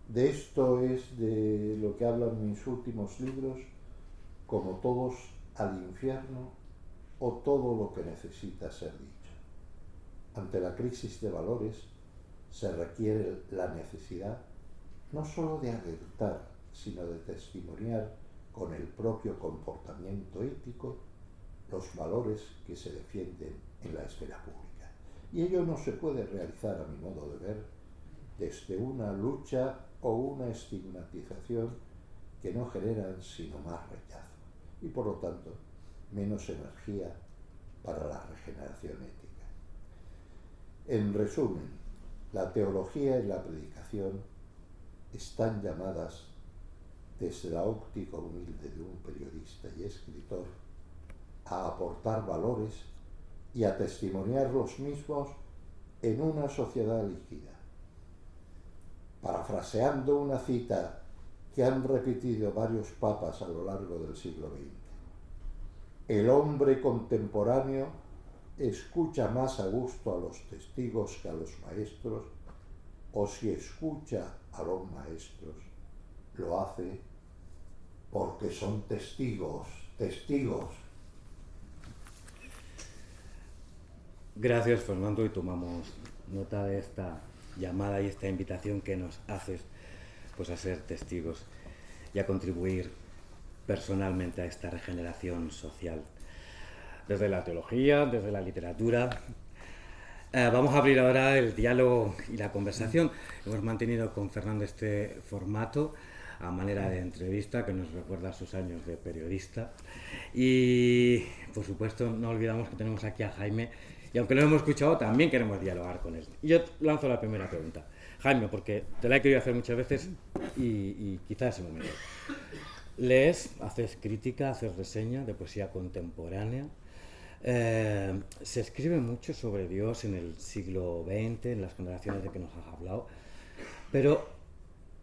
S4: De esto es de lo que hablan mis últimos libros, como todos al infierno o todo lo que necesita ser dicho. Ante la crisis de valores se requiere la necesidad no solo de alertar, sino de testimoniar con el propio comportamiento ético los valores que se defienden en la esfera pública. Y ello no se puede realizar, a mi modo de ver, desde una lucha o una estigmatización que no generan sino más rechazo y, por lo tanto, menos energía para la regeneración ética. En resumen, la teología y la predicación están llamadas, desde la óptica humilde de un periodista y escritor, a aportar valores y a testimoniar los mismos en una sociedad líquida. Parafraseando una cita que han repetido varios papas a lo largo del siglo XX, el hombre contemporáneo escucha más a gusto a los testigos que a los maestros, o si escucha a los maestros, lo hace porque son testigos.
S2: Gracias, Fernando, y tomamos nota de esta llamada y esta invitación que nos haces, pues, a ser testigos y a contribuir personalmente a esta regeneración social. Desde la teología, desde la literatura. Vamos a abrir ahora el diálogo y la conversación. Hemos mantenido con Fernando este formato a manera de entrevista que nos recuerda a sus años de periodista. Y, por supuesto, no olvidamos que tenemos aquí a Jaime, y aunque lo hemos escuchado, también queremos dialogar con él. Y yo lanzo la primera pregunta. Jaime, porque te la he querido hacer muchas veces y quizás es el momento. ¿Lees, haces crítica, haces reseña de poesía contemporánea? Se escribe mucho sobre Dios en el siglo XX, en las generaciones de que nos has hablado, pero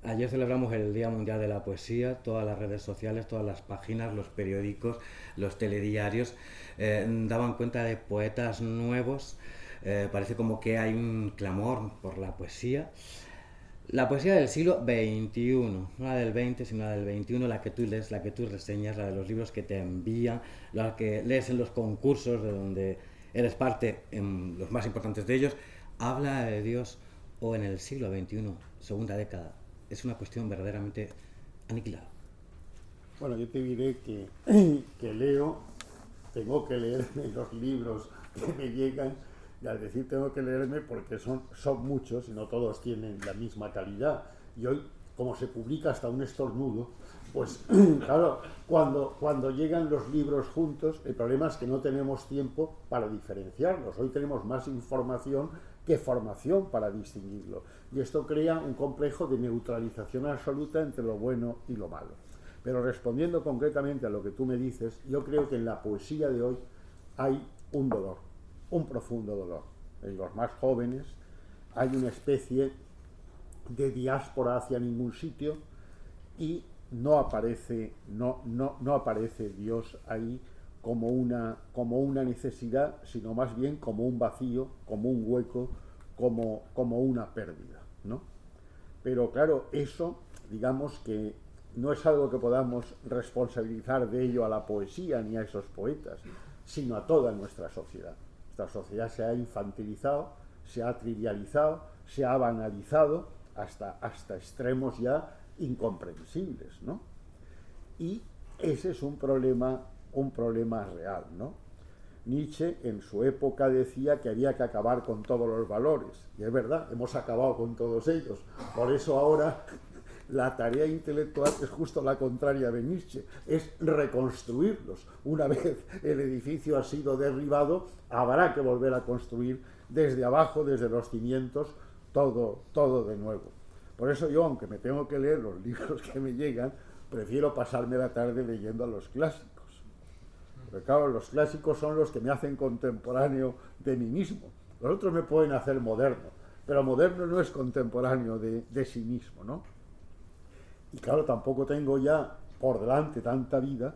S2: ayer celebramos el Día Mundial de la Poesía, todas las redes sociales, todas las páginas, los periódicos, los telediarios daban cuenta de poetas nuevos. Parece como que hay un clamor por la poesía. La poesía del siglo XXI, no la del XX, sino la del XXI, la que tú lees, la que tú reseñas, la de los libros que te envían, la que lees en los concursos de donde eres parte, en los más importantes de ellos, habla de Dios o en el siglo XXI, segunda década. Es una cuestión verdaderamente aniquilada.
S3: Bueno, yo te diré que leo, tengo que leerme los libros que me llegan, y al decir tengo que leerme porque son muchos y no todos tienen la misma calidad. Y hoy, como se publica hasta un estornudo, pues claro, cuando llegan los libros juntos, el problema es que no tenemos tiempo para diferenciarlos. Hoy tenemos más información que formación para distinguirlo. Y esto crea un complejo de neutralización absoluta entre lo bueno y lo malo. Pero respondiendo concretamente a lo que tú me dices, yo creo que en la poesía de hoy hay un dolor, un profundo dolor. En los más jóvenes hay una especie de diáspora hacia ningún sitio y no aparece Dios ahí como una necesidad, sino más bien como un vacío, como un hueco, como una pérdida, ¿no? Pero claro, eso, digamos que no es algo que podamos responsabilizar de ello a la poesía ni a esos poetas, sino a toda nuestra sociedad. Nuestra sociedad se ha infantilizado, se ha trivializado, se ha banalizado hasta extremos ya incomprensibles, ¿no? Y ese es un problema real, ¿no? Nietzsche en su época decía que había que acabar con todos los valores, y es verdad, hemos acabado con todos ellos. Por eso ahora la tarea intelectual es justo la contraria de Nietzsche, es reconstruirlos. Una vez el edificio ha sido derribado, habrá que volver a construir desde abajo, desde los cimientos, todo de nuevo. Por eso yo, aunque me tengo que leer los libros que me llegan, prefiero pasarme la tarde leyendo a los clásicos. Porque claro, los clásicos son los que me hacen contemporáneo de mí mismo. Los otros me pueden hacer moderno, pero moderno no es contemporáneo de sí mismo, ¿no? Y claro, tampoco tengo ya por delante tanta vida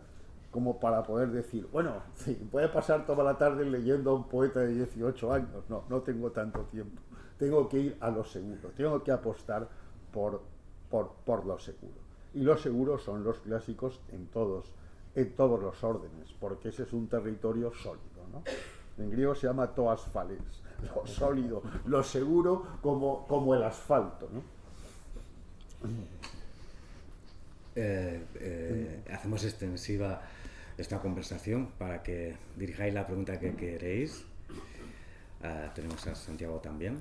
S3: como para poder decir, bueno, sí, voy a pasar toda la tarde leyendo a un poeta de 18 años. No tengo tanto tiempo. Tengo que ir a lo seguro, tengo que apostar por lo seguro. Y lo seguro son los clásicos en todos los órdenes, porque ese es un territorio sólido, ¿no? En griego se llama toas phales, lo sólido, lo seguro como el asfalto, ¿no?
S2: Hacemos extensiva esta conversación para que dirijáis la pregunta que queréis. Tenemos a Santiago también.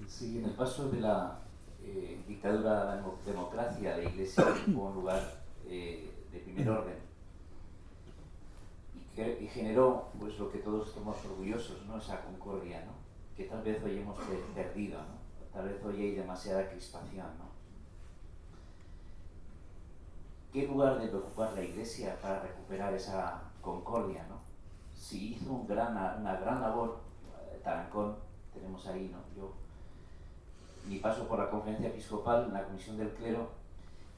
S5: Sí, en el paso de la dictadura a la democracia, la Iglesia ocupó un lugar de primer orden y generó pues lo que todos estamos orgullosos, ¿no? Esa concordia, ¿no? Que tal vez hoy hemos perdido, ¿no? Tal vez hoy hay demasiada crispación, ¿no? ¿Qué lugar debe ocupar la Iglesia para recuperar esa concordia, ¿no? Si hizo una gran labor, Tarancón, tenemos ahí, ¿no? Mi paso por la conferencia episcopal en la comisión del clero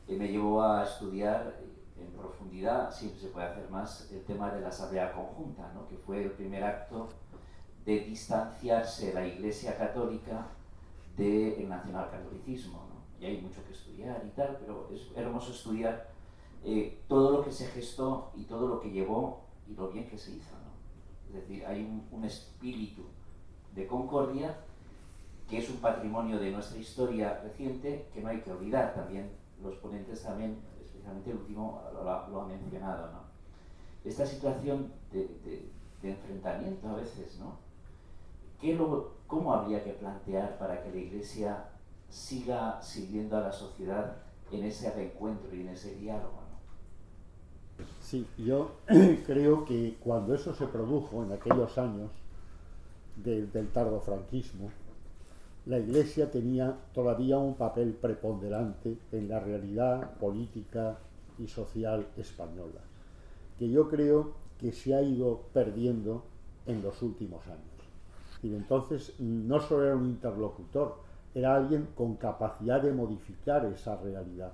S5: me llevó a estudiar en profundidad, siempre se puede hacer más, el tema de la asamblea conjunta, ¿no? Que fue el primer acto de distanciarse la Iglesia Católica del nacionalcatolicismo, ¿no? Y hay mucho que estudiar y tal, pero es hermoso estudiar todo lo que se gestó y todo lo que llevó y lo bien que se hizo, ¿no? Es decir, hay un espíritu de concordia que es un patrimonio de nuestra historia reciente que no hay que olvidar. También los ponentes también, especialmente el último, lo ha mencionado, ¿no? Esta situación de enfrentamiento a veces, ¿no? ¿Cómo habría que plantear para que la Iglesia siga sirviendo a la sociedad en ese reencuentro y en ese diálogo, ¿no?
S3: Sí, yo creo que cuando eso se produjo en aquellos años del tardofranquismo, la Iglesia tenía todavía un papel preponderante en la realidad política y social española, que yo creo que se ha ido perdiendo en los últimos años. Y entonces no solo era un interlocutor, era alguien con capacidad de modificar esa realidad,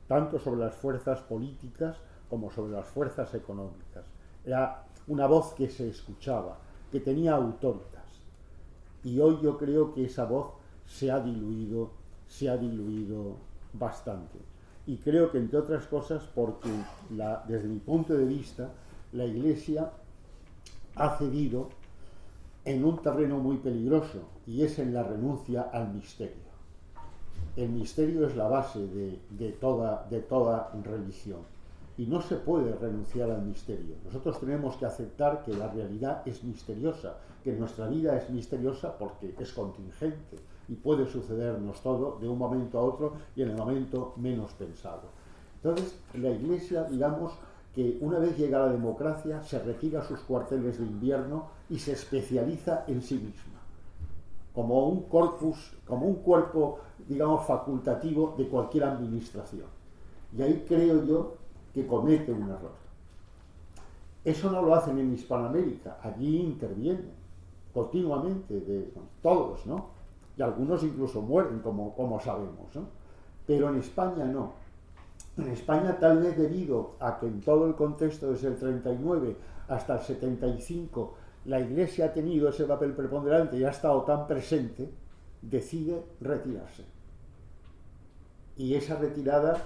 S3: tanto sobre las fuerzas políticas como sobre las fuerzas económicas. Era una voz que se escuchaba, que tenía autoritas. Y hoy yo creo que esa voz se ha diluido bastante. Y creo que, entre otras cosas, porque desde mi punto de vista, la Iglesia ha cedido en un terreno muy peligroso, y es en la renuncia al misterio. El misterio es la base de toda religión, y no se puede renunciar al misterio. Nosotros tenemos que aceptar que la realidad es misteriosa, que nuestra vida es misteriosa porque es contingente, y puede sucedernos todo de un momento a otro y en el momento menos pensado. Entonces, la Iglesia, digamos, que una vez llega la democracia, se retira a sus cuarteles de invierno y se especializa en sí misma, como un corpus, como un cuerpo, digamos, facultativo de cualquier administración. Y ahí creo yo que comete un error. Eso no lo hacen en Hispanoamérica, allí intervienen continuamente, todos, ¿no? Y algunos incluso mueren, como sabemos, ¿no? Pero en España no. En España, tal vez debido a que en todo el contexto desde el 39 hasta el 75 la Iglesia ha tenido ese papel preponderante y ha estado tan presente, decide retirarse. Y esa retirada,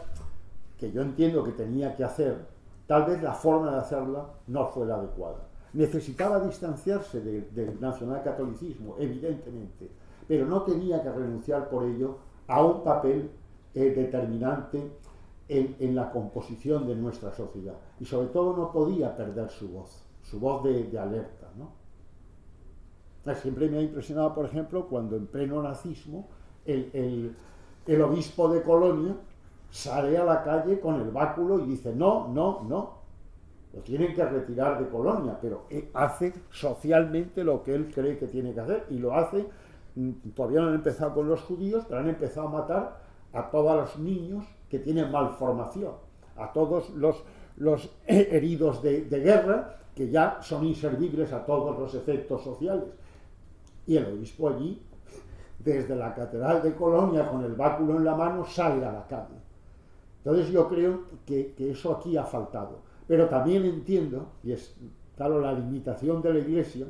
S3: que yo entiendo que tenía que hacer, tal vez la forma de hacerla no fue la adecuada. Necesitaba distanciarse del nacionalcatolicismo, evidentemente, pero no tenía que renunciar por ello a un papel determinante en la composición de nuestra sociedad. Y sobre todo no podía perder su voz de alerta, ¿no? Siempre me ha impresionado, por ejemplo, cuando en pleno nazismo el obispo de Colonia sale a la calle con el báculo y dice no, lo tienen que retirar de Colonia, pero hace socialmente lo que él cree que tiene que hacer, y lo hace. Todavía no han empezado con los judíos, pero han empezado a matar a todos los niños que tienen malformación, a todos los heridos de guerra, que ya son inservibles a todos los efectos sociales. Y el obispo allí, desde la catedral de Colonia, con el báculo en la mano, sale a la calle. Entonces yo creo que eso aquí ha faltado. Pero también entiendo, y es claro la limitación de la Iglesia,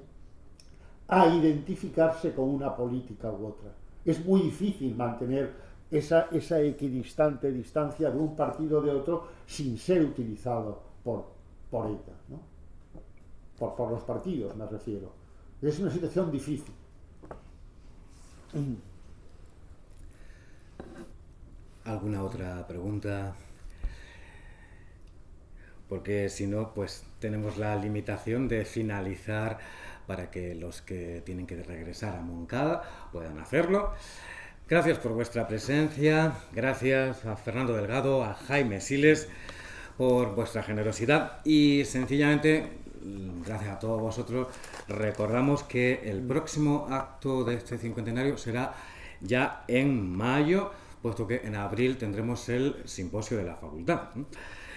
S3: a identificarse con una política u otra. Es muy difícil mantener esa equidistante distancia de un partido de otro sin ser utilizado por ella, ¿no? Por los partidos, me refiero. Es una situación difícil.
S2: ¿Alguna otra pregunta? Porque si no, pues tenemos la limitación de finalizar para que los que tienen que regresar a Moncada puedan hacerlo. Gracias por vuestra presencia, gracias a Fernando Delgado, a Jaime Siles por vuestra generosidad, y sencillamente, gracias a todos vosotros, recordamos que el próximo acto de este cincuentenario será ya en mayo, puesto que en abril tendremos el simposio de la facultad.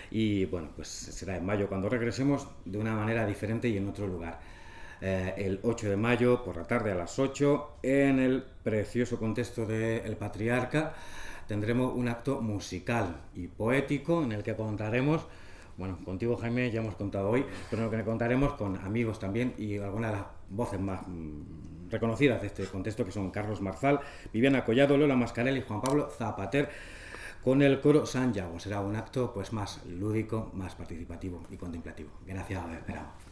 S2: Y bueno, pues será en mayo cuando regresemos de una manera diferente y en otro lugar. El 8 de mayo por la tarde a las 8, en el precioso contexto del Patriarca, tendremos un acto musical y poético en el que contaremos, bueno, contigo Jaime ya hemos contado hoy, pero en el que contaremos con amigos también y algunas de las voces más reconocidas de este contexto, que son Carlos Marzal, Viviana Collado, Lola Mascarell y Juan Pablo Zapater, con el coro San Yago. Será un acto pues más lúdico, más participativo y contemplativo. Gracias, esperamos.